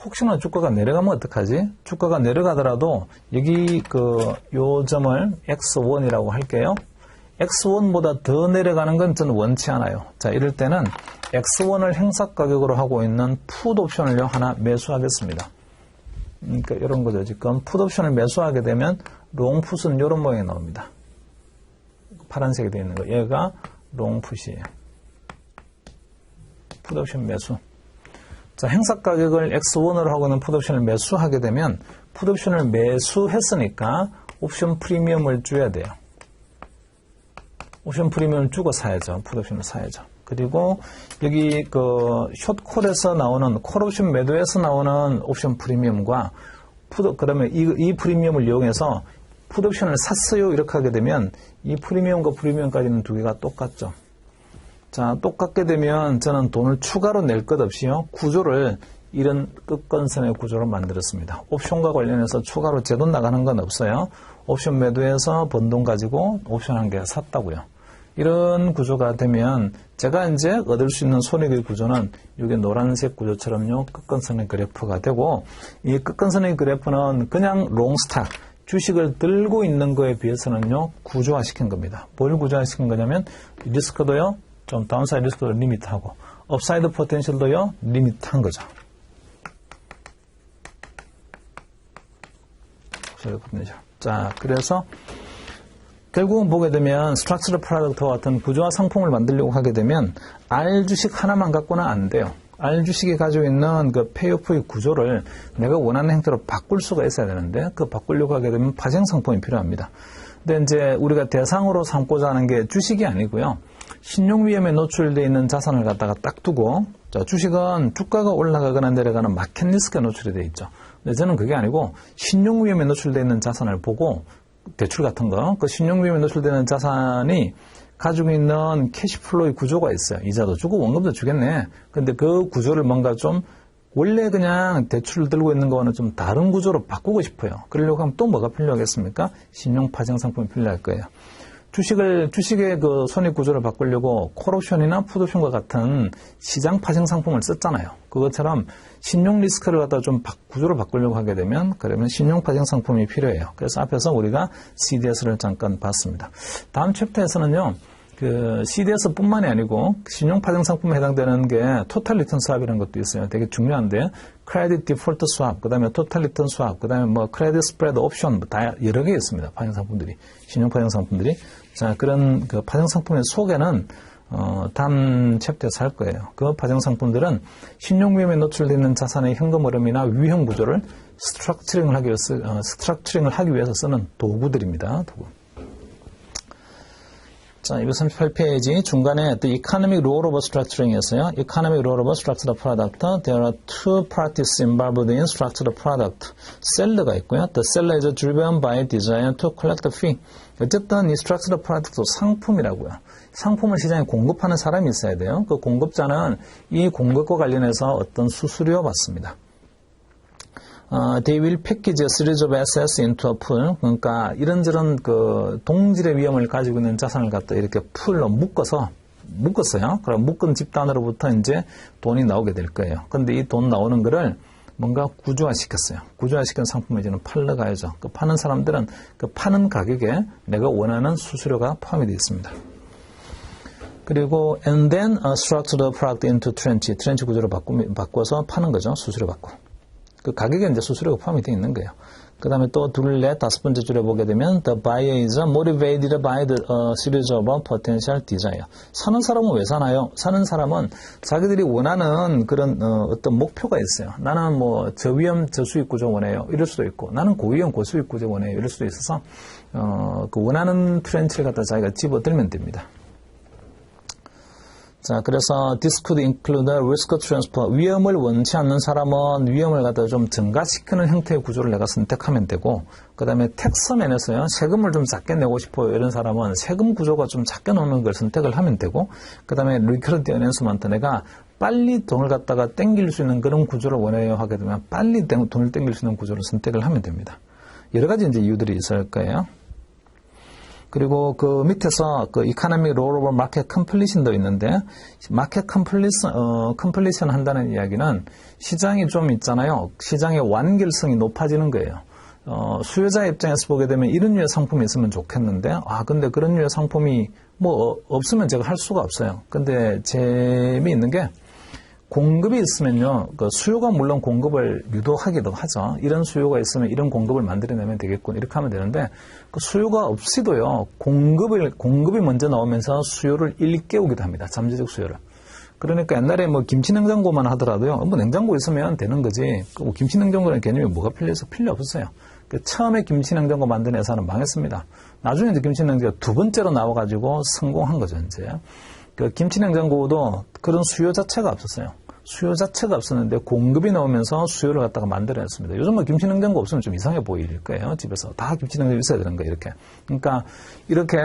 혹시나 주가가 내려가면 어떡하지? 주가가 내려가더라도 여기 요 점을 X1이라고 할게요. X1보다 더 내려가는 건 저는 원치 않아요. 자, 이럴 때는 X1을 행사 가격으로 하고 있는 풋 옵션을요 하나 매수하겠습니다. 그러니까 이런 거죠. 지금 풋 옵션을 매수하게 되면 롱 풋은 이런 모양이 나옵니다. 파란색이 되어 있는 거. 얘가 롱 풋이에요. 풋 옵션 매수. 자, 행사 가격을 X1으로 하고 있는 풋 옵션을 매수하게 되면 풋 옵션을 매수했으니까 옵션 프리미엄을 줘야 돼요. 옵션 프리미엄을 주고 사야죠. 풋 옵션을 사야죠. 그리고 여기 숏콜에서 나오는 콜 옵션 매도에서 나오는 옵션 프리미엄과 그러면 이 프리미엄을 이용해서 풋 옵션을 샀어요. 이렇게 하게 되면 이 프리미엄과 프리미엄까지는 두 개가 똑같죠. 자, 똑같게 되면 저는 돈을 추가로 낼 것 없이요. 구조를 이런 끝건선의 구조로 만들었습니다. 옵션과 관련해서 추가로 제 돈 나가는 건 없어요. 옵션 매도해서 번 돈 가지고 옵션 한 개 샀다고요. 이런 구조가 되면 제가 이제 얻을 수 있는 손익의 구조는 이게 노란색 구조처럼요. 끝건선의 그래프가 되고 이 끝건선의 그래프는 그냥 롱스탁 주식을 들고 있는 거에 비해서는요. 구조화시킨 겁니다. 뭘 구조화시킨 거냐면 리스크도요. 좀 다운사이드 리스크도 리미트하고 업사이드 포텐셜도요. 리미트한 거죠. 자, 그래서 결국은 보게 되면 스트럭처럴 프로덕트와 같은 구조화 상품을 만들려고 하게 되면 R 주식 하나만 갖고는 안 돼요. R 주식이 가지고 있는 그 페이오프의 구조를 내가 원하는 형태로 바꿀 수가 있어야 되는데 그 바꾸려고 하게 되면 파생 상품이 필요합니다. 근데 이제 우리가 대상으로 삼고자 하는 게 주식이 아니고요. 신용 위험에 노출되어 있는 자산을 갖다가 딱 두고 주식은 주가가 올라가거나 내려가는 마켓 리스크에 노출이 되어 있죠. 근데 저는 그게 아니고 신용 위험에 노출되어 있는 자산을 보고 대출 같은 거, 그 신용 위험에 노출되는 자산이 가지고 있는 캐시플로우의 구조가 있어요. 이자도 주고 원금도 주겠네. 근데 그 구조를 뭔가 좀 원래 그냥 대출을 들고 있는 거와는 좀 다른 구조로 바꾸고 싶어요. 그러려고 하면 또 뭐가 필요하겠습니까? 신용 파생 상품이 필요할 거예요. 주식의 그 손익 구조를 바꾸려고 콜옵션이나 풋옵션과 같은 시장 파생 상품을 썼잖아요. 그것처럼 신용 리스크를 갖다 좀 구조를 바꾸려고 하게 되면 그러면 신용 파생 상품이 필요해요. 그래서 앞에서 우리가 CDS를 잠깐 봤습니다. 다음 챕터에서는요. 그 CDS뿐만이 아니고 신용 파생 상품에 해당되는 게 토탈 리턴 스왑이라는 것도 있어요. 되게 중요한데 크레딧 디폴트 스왑, 그다음에 토탈 리턴 스왑, 그다음에 뭐 크레딧 스프레드 옵션 다 여러 개 있습니다. 파생 상품들이 신용 파생 상품들이. 자, 그런 그 파생 상품의 소개는 다음 챕터에서 할 거예요. 그 파생 상품들은 신용 위험에 노출되는 자산의 현금 흐름이나 위험 구조를 스트럭처링을 하기 위해서 쓰는 도구들입니다. 도구. 자, 238페이지 중간에 The Economic Role of Structuring에서요. Economic Role of Structured Product. There are two parties involved in structured product. 셀러가 있고요. The seller is driven by desire to collect a fee. 어쨌든 이 structured product도 상품이라고요. 상품을 시장에 공급하는 사람이 있어야 돼요. 그 공급자는 이 공급과 관련해서 어떤 수수료 받습니다. They will package a series of assets into a pool. 그러니까 이런저런 그 동질의 위험을 가지고 있는 자산을 갖다 이렇게 풀로 묶었어요. 그럼 묶은 집단으로부터 이제 돈이 나오게 될 거예요. 근데 이 돈 나오는 거를 뭔가 구조화시켰어요. 구조화시킨 상품을 이제는 팔러 가야죠. 그 파는 사람들은 그 파는 가격에 내가 원하는 수수료가 포함이 되어 있습니다. 그리고 and then structure the product into trench 구조로 바꿔서 파는 거죠. 수수료 받고. 그 가격에 이제 수수료가 포함이 되어 있는 거예요. 그 다음에 또 둘레 다섯 번째 줄에 보게 되면 the buyer is motivated by the series of potential desire. 사는 사람은 왜 사나요? 사는 사람은 자기들이 원하는 그런 어떤 목표가 있어요. 나는 뭐 저위험 저수익 구조 원해요. 이럴 수도 있고 나는 고위험 고수익 구조 원해요. 이럴 수도 있어서 그 원하는 트렌치를 갖다 자기가 집어들면 됩니다. 자, 그래서 this could include risk transfer. 위험을 원치 않는 사람은 위험을 갖다 좀 증가시키는 형태의 구조를 내가 선택하면 되고, 그 다음에 텍스맨에서요, 세금을 좀 작게 내고 싶어요. 이런 사람은 세금 구조가 좀 작게 넣는 걸 선택을 하면 되고, 그 다음에 리커런트 어네운스먼트 내가 빨리 돈을 갖다가 땡길 수 있는 그런 구조를 원해요 하게 되면 빨리 돈을 땡길 수 있는 구조를 선택을 하면 됩니다. 여러 가지 이제 이유들이 있을 거예요. 그리고 그 밑에서 그 economic rollover market completion도 있는데, 마켓 컴플리션 한다는 이야기는 시장이 좀 있잖아요. 시장의 완결성이 높아지는 거예요. 수요자 입장에서 보게 되면 이런 류의 상품이 있으면 좋겠는데, 근데 그런 류의 상품이 뭐 없으면 제가 할 수가 없어요. 근데 재미있는 게 공급이 있으면요, 그 수요가 물론 공급을 유도하기도 하죠. 이런 수요가 있으면 이런 공급을 만들어내면 되겠군. 이렇게 하면 되는데, 그 수요가 없이도요, 공급이 먼저 나오면서 수요를 일깨우기도 합니다. 잠재적 수요를. 그러니까 옛날에 뭐 김치냉장고만 하더라도요, 뭐 냉장고 있으면 되는 거지. 뭐 김치냉장고라는 개념이 뭐가 필요해서 필요 없었어요. 처음에 김치냉장고 만든 회사는 망했습니다. 나중에 이제 김치냉장고가 두 번째로 나와가지고 성공한 거죠, 이제. 그 김치냉장고도 그런 수요 자체가 없었어요. 수요 자체가 없었는데 공급이 나오면서 수요를 갖다가 만들어냈습니다. 요즘 뭐 김치냉장고 없으면 좀 이상해 보일 거예요. 집에서 다 김치냉장고 있어야 되는 거예요. 이렇게. 그러니까 이렇게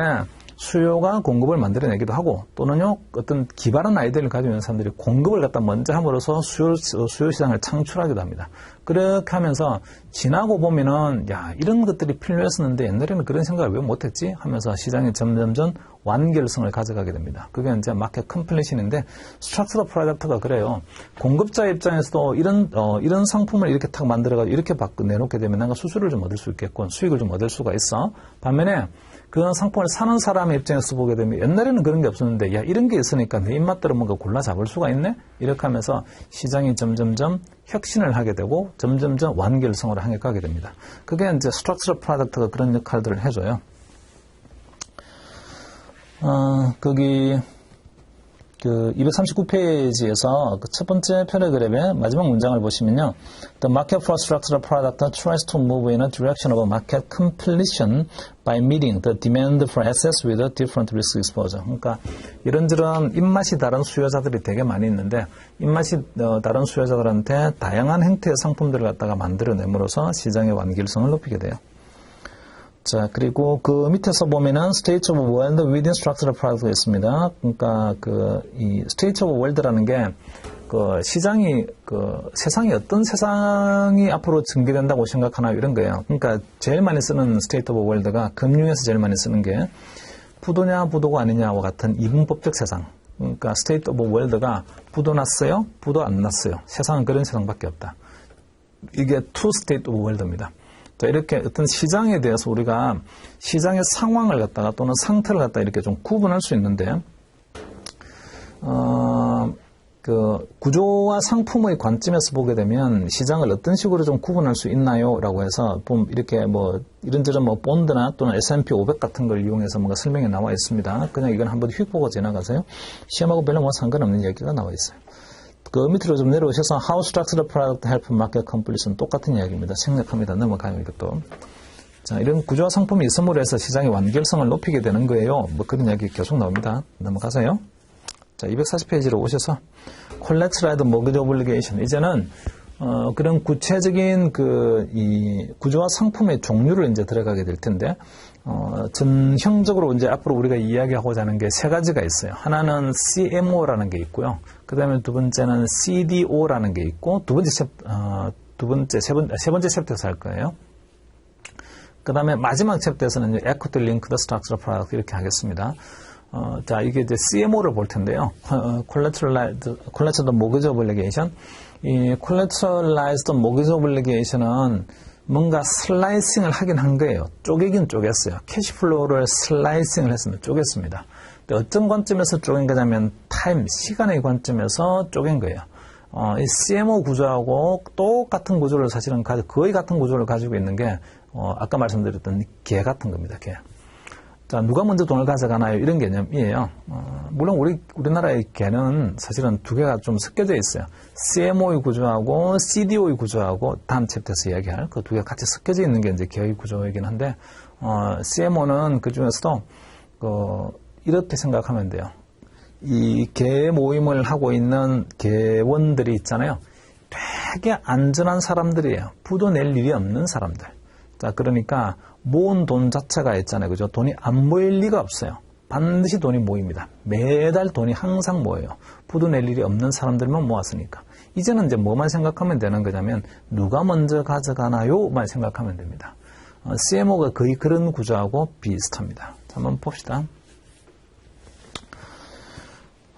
수요가 공급을 만들어내기도 하고, 또는요 어떤 기발한 아이디어를 가지고 있는 사람들이 공급을 갖다 먼저 함으로써 수요 시장을 창출하기도 합니다. 그렇게 하면서 지나고 보면은 이런 것들이 필요했었는데 옛날에는 그런 생각을 왜 못했지 하면서 시장이 점점점 완결성을 가져가게 됩니다. 그게 이제 마켓 컴플리션인데, 스트럭처럴 프로덕트가 그래요. 공급자 입장에서도 이런 상품을 이렇게 탁 만들어가지고 이렇게 내놓게 되면 내가 수수료를 좀 얻을 수 있겠고 수익을 좀 얻을 수가 있어. 반면에 그런 상품을 사는 사람의 입장에서 보게 되면 옛날에는 그런 게 없었는데 이런 게 있으니까 내 입맛대로 뭔가 골라 잡을 수가 있네? 이렇게 하면서 시장이 점점점 혁신을 하게 되고 점점점 완결성으로 향해 가게 됩니다. 그게 이제 스트럭처럴 프로덕트가 그런 역할들을 해줘요. 거기 그 239페이지에서 그 첫 번째 패러그래프의 마지막 문장을 보시면요. The market for structural product tries to move in a direction of market completion by meeting the demand for assets with a different risk exposure. 그러니까 이런저런 입맛이 다른 수요자들이 되게 많이 있는데, 입맛이 다른 수요자들한테 다양한 형태의 상품들을 갖다가 만들어냄으로써 시장의 완결성을 높이게 돼요. 자, 그리고 그 밑에서 보면은 State of World within Structural Product가 있습니다. 그러니까 이 State of World라는 게 그 시장이 세상이 어떤 세상이 앞으로 전개된다고 생각하나 이런 거예요. 그러니까 제일 많이 쓰는 State of World가 금융에서 제일 많이 쓰는 게 부도냐 부도가 아니냐와 같은 이분법적 세상. 그러니까 State of World가 부도 났어요? 부도 안 났어요? 세상은 그런 세상밖에 없다. 이게 Two State of World입니다. 이렇게 어떤 시장에 대해서 우리가 시장의 상황을 갖다가 또는 상태를 갖다가 이렇게 좀 구분할 수 있는데, 그 구조와 상품의 관점에서 보게 되면 시장을 어떤 식으로 좀 구분할 수 있나요? 라고 해서 이렇게 뭐 이런저런 뭐 본드나 또는 S&P 500 같은 걸 이용해서 뭔가 설명이 나와 있습니다. 그냥 이건 한번 휙 보고 지나가세요. 시험하고 별로 뭐 상관없는 얘기가 나와 있어요. 그 밑으로 좀 내려오셔서 How Structural Product Help Market Completion 똑같은 이야기입니다. 생략합니다. 넘어가요, 이것도. 자, 이런 구조화 상품이 있음으로 해서 시장의 완결성을 높이게 되는 거예요. 뭐 그런 이야기 계속 나옵니다. 넘어가세요. 자, 240페이지로 오셔서 Collateralized Mortgage Obligation. 이제는 그런 구체적인 이 구조화 상품의 종류를 이제 들어가게 될 텐데, 전형적으로 이제 앞으로 우리가 이야기하고자 하는 게 세 가지가 있어요. 하나는 CMO라는 게 있고요. 그 다음에 두 번째는 CDO라는 게 있고, 세 번째 챕터에서 할 거예요. 그 다음에 마지막 챕터에서는 이제 Equity Linked Structural Product 이렇게 하겠습니다. 자, 이게 이제 CMO를 볼 텐데요. Collateralized Mortgage Obligation. 이 Collateralized Mortgage Obligation은 뭔가 슬라이싱을 하긴 한 거예요. 쪼개긴 쪼갰어요. 캐시플로우를 슬라이싱을 했습니다. 쪼갰습니다. 어떤 관점에서 쪼갠 거냐면 타임, 시간의 관점에서 쪼갠 거예요. 이 CMO 구조하고 똑같은 구조를 사실은 거의 같은 구조를 가지고 있는 게 아까 말씀드렸던 개 같은 겁니다. 개. 자, 누가 먼저 돈을 가져가나요? 이런 개념이에요. 물론 우리나라의 개는 사실은 두 개가 좀 섞여져 있어요. CMO의 구조하고 CDO의 구조하고 다음 챕터에서 이야기할 그 두 개가 같이 섞여져 있는 게 이제 개의 구조이긴 한데, CMO는 그 중에서도 이렇게 생각하면 돼요. 이 개 모임을 하고 있는 개원들이 있잖아요. 되게 안전한 사람들이에요. 부도 낼 일이 없는 사람들. 자, 그러니까 모은 돈 자체가 있잖아요. 그죠? 돈이 안 모일 리가 없어요. 반드시 돈이 모입니다. 매달 돈이 항상 모여요. 부도 낼 일이 없는 사람들만 모았으니까. 이제는 이제 뭐만 생각하면 되는 거냐면 누가 먼저 가져가나요?만 생각하면 됩니다. CMO가 거의 그런 구조하고 비슷합니다. 자, 한번 봅시다.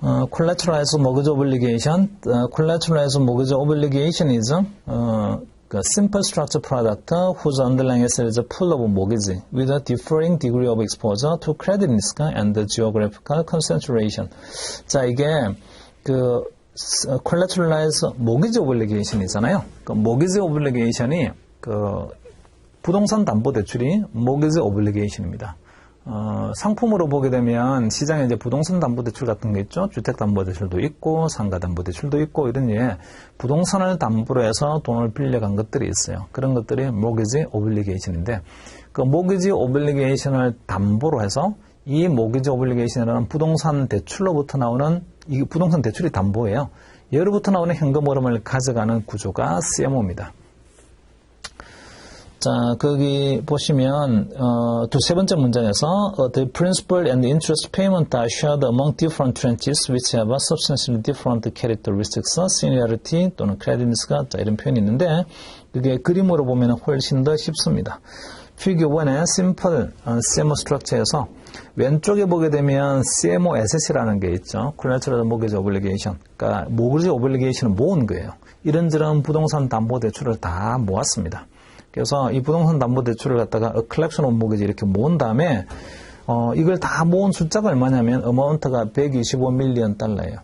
Collateralized mortgage obligation. Collateralized mortgage obligation is simple structured product whose underlying asset is a pool of mortgage with a differing degree of exposure to credit risk and geographical concentration. 자, 이게 collateralized mortgage obligation이잖아요. mortgage obligation이 부동산 담보 대출이 mortgage obligation입니다. 상품으로 보게 되면 시장에 이제 부동산 담보 대출 같은 게 있죠. 주택 담보 대출도 있고 상가 담보 대출도 있고 이런 예 부동산을 담보로 해서 돈을 빌려간 것들이 있어요. 그런 것들이 mortgage obligation인데 그 mortgage obligation을 담보로 해서 이 mortgage obligation이라는 부동산 대출로부터 나오는 이 부동산 대출이 담보예요. 예로부터 나오는 현금 흐름을 가져가는 구조가 CMO입니다. 자, 거기 보시면 세 번째 문장에서 the principal and interest payment are shared among different tranches which have a substantially different characteristics, seniority 또는 credit risk 이런 표현이 있는데 그게 그림으로 보면 훨씬 더 쉽습니다. Figure 1의 simple CMO structure에서 왼쪽에 보게 되면 CMO asset이라는 게 있죠. Collateral Mortgage Obligation. 그러니까 mortgage obligation을 모은 거예요. 이런저런 부동산 담보 대출을 다 모았습니다. 그래서 이 부동산 담보 대출을 갖다가 a collection of mortgage 이렇게 모은 다음에 이걸 다 모은 숫자가 얼마냐면 어마운트가 125밀리언 달러예요.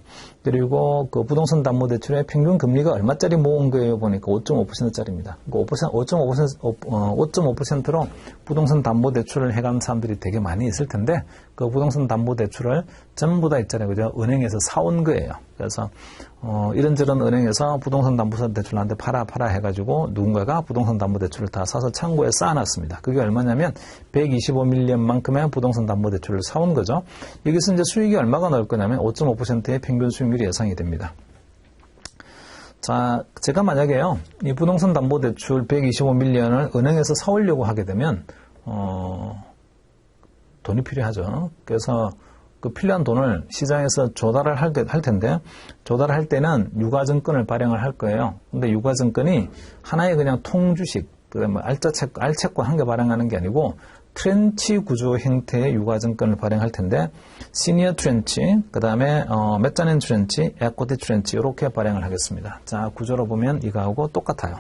그리고 그 부동산 담보 대출의 평균 금리가 얼마짜리 모은 거예요? 보니까 5.5%짜리입니다. 5.5%로 부동산 담보 대출을 해간 사람들이 되게 많이 있을 텐데 그 부동산 담보 대출을 전부 다 있잖아요. 그죠? 은행에서 사온 거예요. 그래서 이런저런 은행에서 부동산 담보 대출을 한테 팔아 해가지고 누군가가 부동산 담보 대출을 다 사서 창고에 쌓아놨습니다. 그게 얼마냐면 125밀리언만큼의 부동산 담보 대출을 사온 거죠. 여기서 이제 수익이 얼마가 나올 거냐면 5.5%의 평균 수익률이 예상이 됩니다. 자, 제가 만약에요, 이 부동산 담보 대출 125밀리언을 은행에서 사오려고 하게 되면 돈이 필요하죠. 그래서 그 필요한 돈을 시장에서 조달을 할 텐데 조달할 때는 유가증권을 발행을 할 거예요. 근데 유가증권이 하나의 그냥 통주식, 그다음에 알채권 한 개 발행하는 게 아니고 트렌치 구조 형태의 유가증권을 발행할 텐데 시니어 트렌치, 그 다음에 메자닌 트렌치, 에코티 트렌치 이렇게 발행을 하겠습니다. 자, 구조로 보면 이거하고 똑같아요.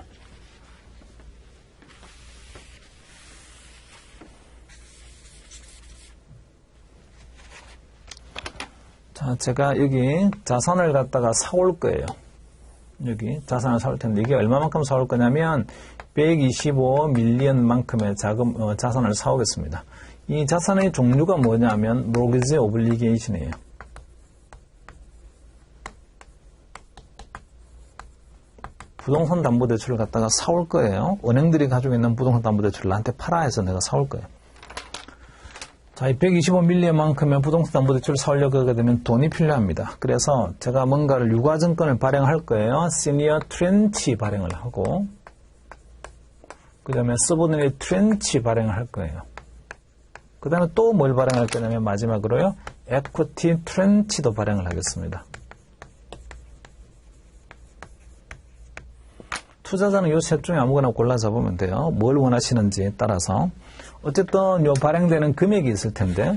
자, 제가 여기 자산을 갖다가 사올 거예요. 여기 자산을 사올 텐데 이게 얼마만큼 사올 거냐면 125밀리언만큼의 자산을 사오겠습니다. 이 자산의 종류가 뭐냐면 mortgage obligation이에요. 부동산 담보대출을 갖다가 사올 거예요. 은행들이 가지고 있는 부동산 담보대출을 나한테 팔아 해서 내가 사올 거예요. 자, 이 125밀리언만큼의 부동산 담보대출을 사오려고 하게 되면 돈이 필요합니다. 그래서 제가 뭔가를 유가증권을 발행할 거예요. 시니어 트렌치 발행을 하고 그 다음에 서브오디네이트 트렌치 발행을 할 거예요. 그 다음에 또 뭘 발행할 거냐면 마지막으로요. 에퀴티 트렌치도 발행을 하겠습니다. 투자자는 이 셋 중에 아무거나 골라 잡으면 돼요. 뭘 원하시는지에 따라서. 어쨌든 요 발행되는 금액이 있을 텐데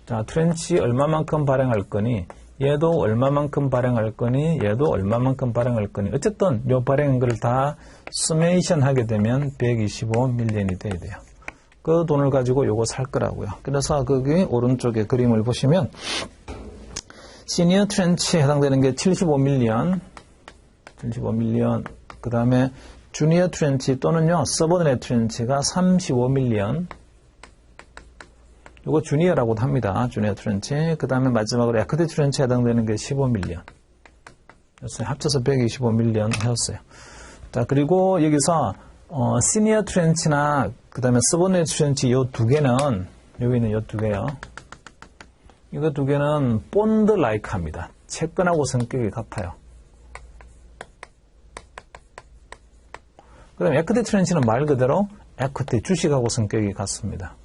자, 트렌치 얼마만큼 발행할 거니 얘도 얼마만큼 발행할 거니 얘도 얼마만큼 발행할 거니 어쨌든 요 발행한 걸 다 서메이션 하게 되면 125밀리언이 돼야 돼요. 그 돈을 가지고 요거 살 거라고요. 그래서 거기 오른쪽에 그림을 보시면 시니어 트렌치에 해당되는 게 75밀리언, 그 다음에 주니어 트렌치 또는요, 서버넷 트렌치가 35밀리언, 이거 주니어라고도 합니다. 주니어 트렌치. 그 다음에 마지막으로 에쿼티 트렌치에 해당되는 게 15밀리언. 합쳐서 125밀리언 해왔어요. 자, 그리고 여기서, 시니어 트렌치나, 그 다음에 서버넷 트렌치 요 두 개는, 여기 있는 요 두 개요. 이거 두 개는 본드 라이크 합니다. 채권하고 성격이 같아요. 그 다음에 에쿼티 트렌치는 말 그대로 에쿼티 주식하고 성격이 같습니다.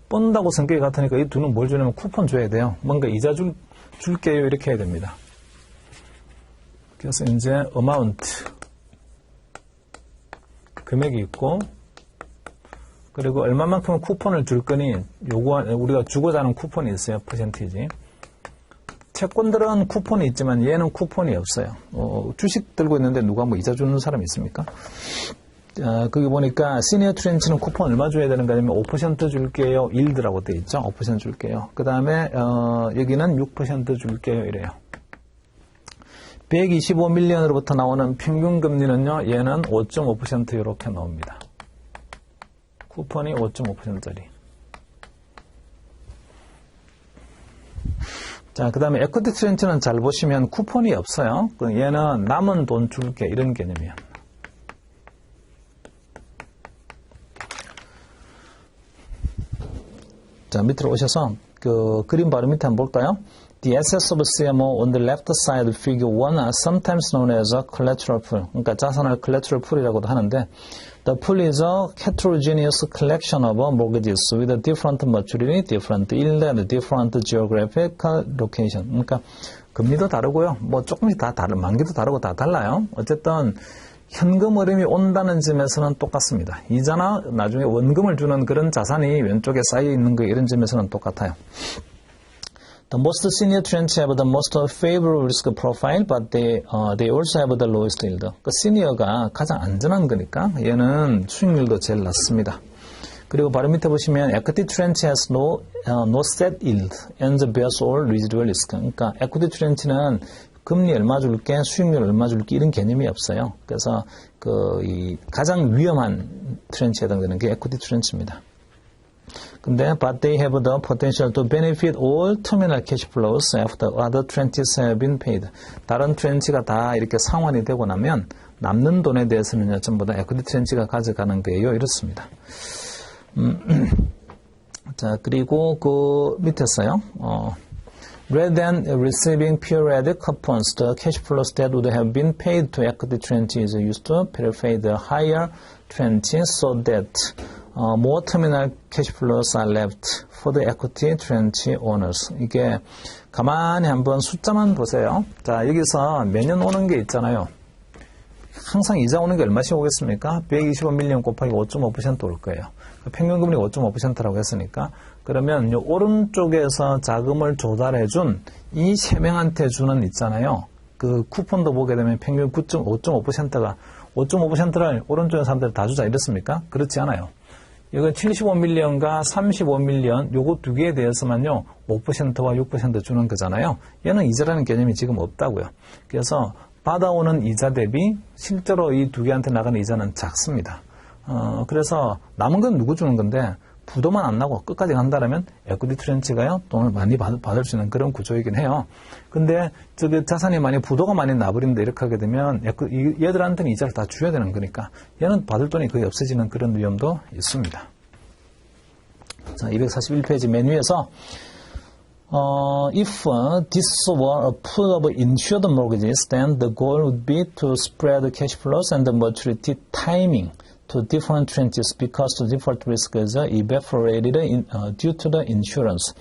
본드하고 성격이 같으니까 이 두는 뭘 주냐면 쿠폰 줘야 돼요. 뭔가 이자 줄게요. 이렇게 해야 됩니다. 그래서 이제 amount 금액이 있고 그리고 얼마만큼 쿠폰을 줄 거니 요거 우리가 주고자 하는 쿠폰이 있어요. 퍼센티지. 채권들은 쿠폰이 있지만 얘는 쿠폰이 없어요. 주식 들고 있는데 누가 뭐 이자 주는 사람이 있습니까? 거기 보니까 시니어 트렌치는 쿠폰 얼마 줘야 되는 거냐면 5% 줄게요. 일드라고 돼 있죠. 5% 줄게요. 그 다음에 여기는 6% 줄게요. 이래요. 125밀리언으로부터 나오는 평균 금리는요. 얘는 5.5% 이렇게 나옵니다. 쿠폰이 5.5%짜리. 자, 그 다음에 에쿼티 트렌치는 잘 보시면 쿠폰이 없어요. 얘는 남은 돈 줄게 이런 개념이에요. 자, 밑으로 오셔서 그 그림 바로 밑에 한번 볼까요? The assets of CMO on the left side figure 1 are sometimes known as a collateral pool. 그러니까 자산을 collateral pool이라고도 하는데 The pool is a heterogeneous collection of mortgages with a different maturity, different yield, and different geographic location. 그러니까 금리도 다르고요. 뭐 조금씩 다 다른 만기도 다르고 다 달라요. 어쨌든 현금 흐름이 온다는 점에서는 똑같습니다. 이자나 나중에 원금을 주는 그런 자산이 왼쪽에 쌓여 있는 거 이런 점에서는 똑같아요. The most senior trends have the most favorable risk profile, but they also have the lowest yield. 그 시니어가 가장 안전한 거니까 얘는 수익률도 제일 낮습니다. 그리고 바로 밑에 보시면 equity trench has no set yield and bears all residual risk. 그러니까 equity trench는 금리 얼마 줄게, 수익률 얼마 줄게 이런 개념이 없어요. 그래서 이 가장 위험한 트렌치에 해당되는 게 equity trench입니다. 근데 but they have the potential to benefit all terminal cash flows after other trenches have been paid. 다른 트렌치가 다 이렇게 상환이 되고 나면 남는 돈에 대해서는 전부 다 equity trench가 가져가는 거예요. 이렇습니다. 자, 그리고 그 밑에서요. Rather than receiving periodic coupons, the cash flows that would have been paid to equity tranche is used to pay the higher tranches so that more terminal cash flows are left for the equity tranche owners. 이게 가만히 한번 숫자만 보세요. 자, 여기서 매년 오는 게 있잖아요. 항상 이자 오는 게 얼마씩 오겠습니까? 125밀리언 곱하기 5.5% 올 거예요. 평균금리가 5.5%라고 했으니까 그러면 요 오른쪽에서 자금을 조달해준 이 세 명한테 주는 있잖아요. 그 쿠폰도 보게 되면 평균 5.5%가 5.5%를 오른쪽에 사람들 다 주자 이렇습니까? 그렇지 않아요. 이건 75밀리언과 35밀리언 요거 두 개에 대해서만요 5%와 6% 주는 거잖아요. 얘는 이자라는 개념이 지금 없다고요. 그래서 받아오는 이자 대비 실제로 이 두 개한테 나가는 이자는 작습니다. 그래서 남은 건 누구 주는 건데 부도만 안 나고 끝까지 간다면 에쿼티 트렌치가요 돈을 많이 받을 수 있는 그런 구조이긴 해요. 근데 저기 자산이 많이 부도가 많이 나버린다 이렇게 하게 되면 얘들한테는 이자를 다 줘야 되는 거니까 얘는 받을 돈이 거의 없어지는 그런 위험도 있습니다. 자, 241페이지 맨 위에서 if this were a pool of insured mortgages, then the goal would be to spread the cash flows and the maturity timing to different tranches because the default risk is evaporated due to the insurance.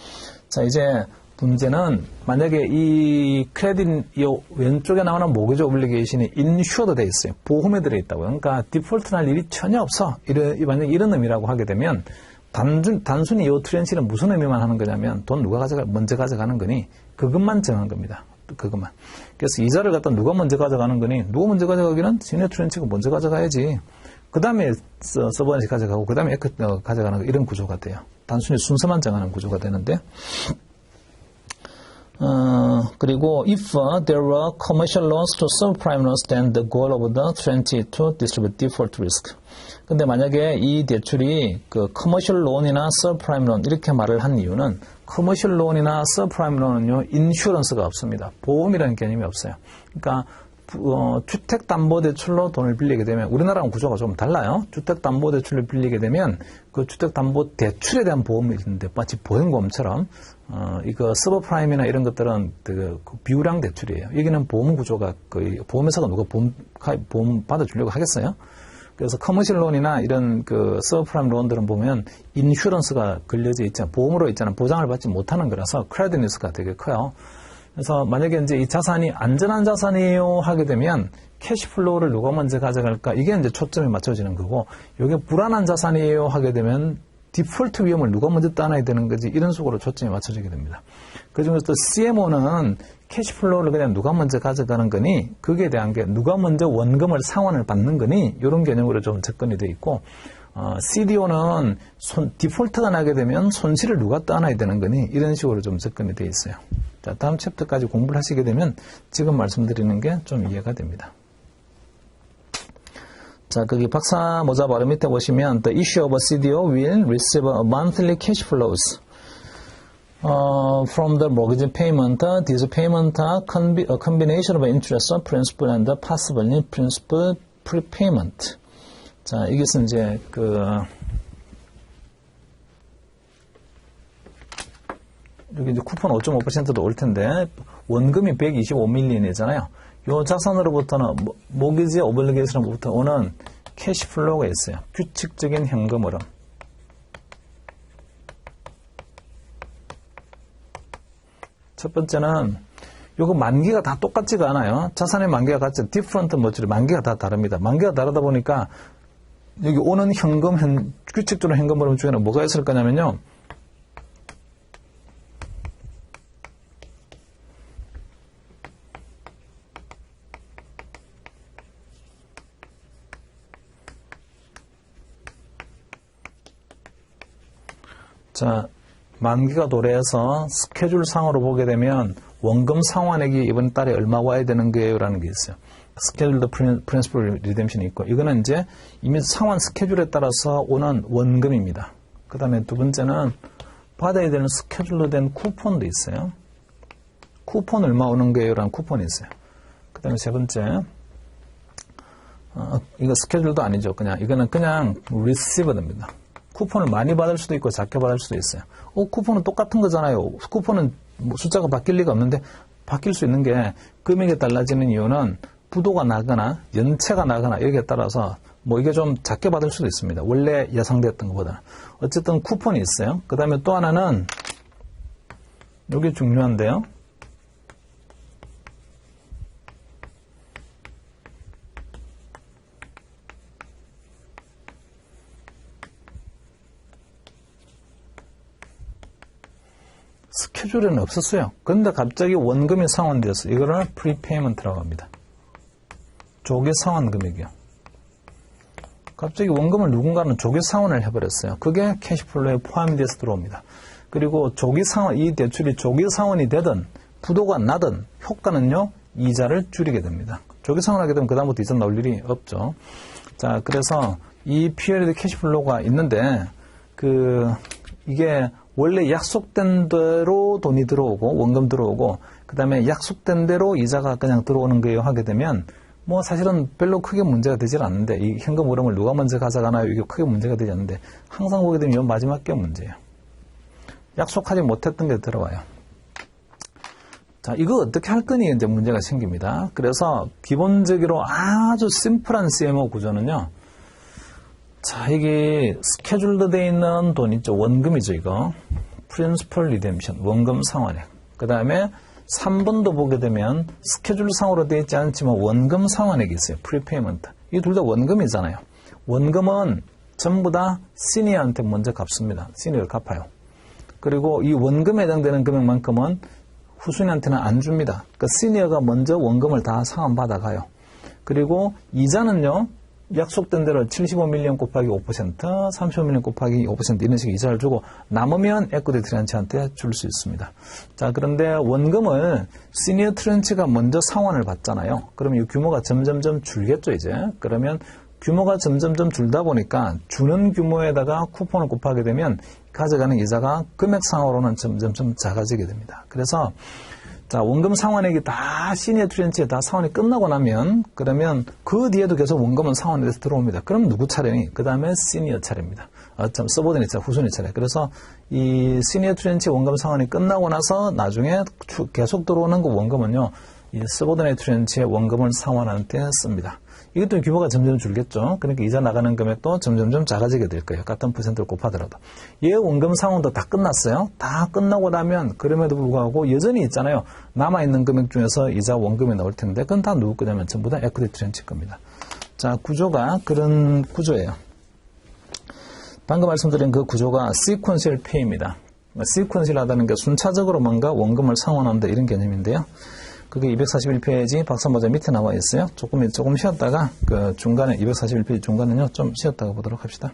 자, 이제 문제는 만약에 이 크레딧 이 왼쪽에 나오는 모기지 오블리게이션이 인슈어드 돼 있어요. 보험에 들어 있다고요. 그러니까 디폴트 날 일이 전혀 없어. 만약에 이런 의미라고 하게 되면 단순히 이 트렌치는 무슨 의미만 하는 거냐면 돈 누가 먼저 가져가는 거니 그것만 정한 겁니다. 그것만. 그래서 이자를 갖다 누가 먼저 가져가는 거니 누가 먼저 가져가기는 시니어 트렌치가 먼저 가져가야지. 그 다음에 서버넷이 가져가고 그 다음에 가져가는 거 이런 구조가 돼요. 단순히 순서만 정하는 구조가 되는데, 그리고 if there were commercial loans to subprime loans, then the goal of the tranche to distribute default risk. 근데 만약에 이 대출이 그 커머셜 론이나 서브프라임 론 이렇게 말을 한 이유는 커머셜 론이나 서브프라임 론은요 인슈런스가 없습니다. 보험이라는 개념이 없어요. 그러니까 주택담보대출로 돈을 빌리게 되면 우리나라랑 구조가 좀 달라요. 주택담보대출을 빌리게 되면 그 주택담보대출에 대한 보험이 있는데 마치 보험처럼 이거 서브프라임이나 이런 것들은 그 비우량 대출이에요. 여기는 보험 구조가 거의 보험회사가 누가 보험 받아주려고 하겠어요? 그래서 커머셜 론이나 이런 그 서브프라임 론들은 보면 인슈런스가 걸려져 있잖아요. 보험으로 있잖아요. 보장을 받지 못하는 거라서 크레딧 리스크가 되게 커요. 그래서 만약에 이제 이 자산이 안전한 자산이에요 하게 되면 캐시플로우를 누가 먼저 가져갈까? 이게 이제 초점이 맞춰지는 거고, 이게 불안한 자산이에요 하게 되면 디폴트 위험을 누가 먼저 따놔야 되는 거지, 이런 식으로 초점이 맞춰지게 됩니다. 그 중에서 CMO는 캐시플로우를 그냥 누가 먼저 가져가는 거니, 거기에 대한 게 누가 먼저 원금을 상환을 받는 거니, 이런 개념으로 좀 접근이 되어 있고, CDO는 디폴트가 나게 되면 손실을 누가 따놔야 되는 거니, 이런 식으로 좀 접근이 되어 있어요. 자, 다음 챕터까지 공부를 하시게 되면 지금 말씀드리는 게 좀 이해가 됩니다. 자, 거기 박사 모자 바로 밑에 보시면 The issue of a CDO will receive a monthly cash flows from the mortgage payment. These payments are a combination of interest, principal, and possibly principal prepayment. 자, 이것은 이제 여기 이제 쿠폰 5.5%도 올 텐데 원금이 125밀리언이잖아요. 요 자산으로부터는 모기지 오블리게이션으로부터 오는 캐시플로우가 있어요. 규칙적인 현금 흐름. 첫 번째는 요거 만기가 다 똑같지가 않아요. 자산의 만기가 같죠. 디퍼런트 머추리 만기가 다 다릅니다. 만기가 다르다 보니까 여기 오는 현금 규칙적으로 현금 흐름 중에는 뭐가 있을 거냐면요. 자, 만기가 도래해서 스케줄 상으로 보게 되면 원금 상환액이 이번 달에 얼마 와야 되는 거예요 라는 게 있어요. 스케줄드 프린시플 리뎀션이 있고, 이거는 이제 이미 상환 스케줄에 따라서 오는 원금입니다. 그 다음에 두 번째는 받아야 되는 스케줄로 된 쿠폰도 있어요. 쿠폰 얼마 오는 거예요 라는 쿠폰이 있어요. 그 다음에 세 번째, 이거 스케줄도 아니죠. 이거는 그냥 리시버드입니다. 쿠폰을 많이 받을 수도 있고 작게 받을 수도 있어요. 쿠폰은 똑같은 거잖아요. 쿠폰은 뭐 숫자가 바뀔 리가 없는데, 바뀔 수 있는 게 금액이 달라지는 이유는 부도가 나거나 연체가 나거나 여기에 따라서 뭐 이게 좀 작게 받을 수도 있습니다. 원래 예상됐던 것보다. 어쨌든 쿠폰이 있어요. 그 다음에 또 하나는 이게 중요한데요. 스케줄에는 없었어요. 근데 갑자기 원금이 상환되었어. 이거를 프리페이먼트라고 합니다. 조기 상환 금액이요. 갑자기 원금을 누군가는 조기 상환을 해버렸어요. 그게 캐시플로우에 포함이 돼서 들어옵니다. 그리고 조기 상환, 이 대출이 조기 상환이 되든 부도가 나든 효과는요, 이자를 줄이게 됩니다. 조기 상환하게 되면 그다음부터 이자 나올 일이 없죠. 자, 그래서 이 피어리드 캐시플로우가 있는데, 이게 원래 약속된 대로 돈이 들어오고 원금 들어오고 그 다음에 약속된 대로 이자가 그냥 들어오는 거예요 하게 되면 뭐 사실은 별로 크게 문제가 되질 않는데, 이 현금 흐름을 누가 먼저 가져가나요? 이게 크게 문제가 되지 않는데, 항상 보게 되면 이 마지막 게 문제예요. 약속하지 못했던 게 들어와요. 자, 이거 어떻게 할 거니 이제 문제가 생깁니다. 그래서 기본적으로 아주 심플한 CMO 구조는요. 자, 이게 스케줄로 되어 있는 돈 있죠. 원금이죠, 이거. Principal Redemption, 원금 상환액. 그 다음에 3번도 보게 되면 스케줄상으로 되어 있지 않지만 원금 상환액이 있어요. Prepayment. 이 둘 다 원금이잖아요. 원금은 전부 다 시니어한테 먼저 갚습니다. 시니어가 갚아요. 그리고 이 원금에 해당되는 금액만큼은 후순위한테는 안 줍니다. 그러니까 시니어가 먼저 원금을 다 상환받아가요. 그리고 이자는요, 약속된 대로 75밀리언 곱하기 5%, 35밀리언 곱하기 5% 이런 식의 이자를 주고 남으면 에quity 트렌치한테 줄 수 있습니다. 자, 그런데 원금을 시니어 트렌치가 먼저 상환을 받잖아요. 그러면 이 규모가 점점점 줄겠죠, 이제. 그러면 규모가 점점점 줄다 보니까 주는 규모에다가 쿠폰을 곱하게 되면 가져가는 이자가 금액상으로는 점점점 작아지게 됩니다. 그래서 자, 원금 상환액이 다 시니어 트렌치에 다 상환이 끝나고 나면 그러면 그 뒤에도 계속 원금은 상환이 돼서 들어옵니다. 그럼 누구 차례니? 그 다음에 시니어 차례입니다. 서버디네이트 차례, 후순위 차례. 그래서 이 시니어 트렌치 원금 상환이 끝나고 나서 나중에 계속 들어오는 그 원금은요, 이 서버디네이트 트렌치의 원금을 상환하는 데 씁니다. 이것도 규모가 점점 줄겠죠. 그러니까 이자 나가는 금액도 점점점 작아지게 될 거예요. 같은 퍼센트를 곱하더라도. 얘 원금 상환도 다 끝났어요. 다 끝나고 나면 그럼에도 불구하고 여전히 있잖아요. 남아있는 금액 중에서 이자 원금이 나올 텐데 그건 다 누구 거냐면 전부 다 에quity 트렌치 겁니다. 자, 구조가 그런 구조예요. 방금 말씀드린 그 구조가 sequential pay입니다. sequential하다는 게 순차적으로 뭔가 원금을 상환한다 이런 개념인데요. 그게 241페이지 박사모자 밑에 나와 있어요. 조금 쉬었다가 그 중간에 241페이지 중간은요 좀 쉬었다가 보도록 합시다.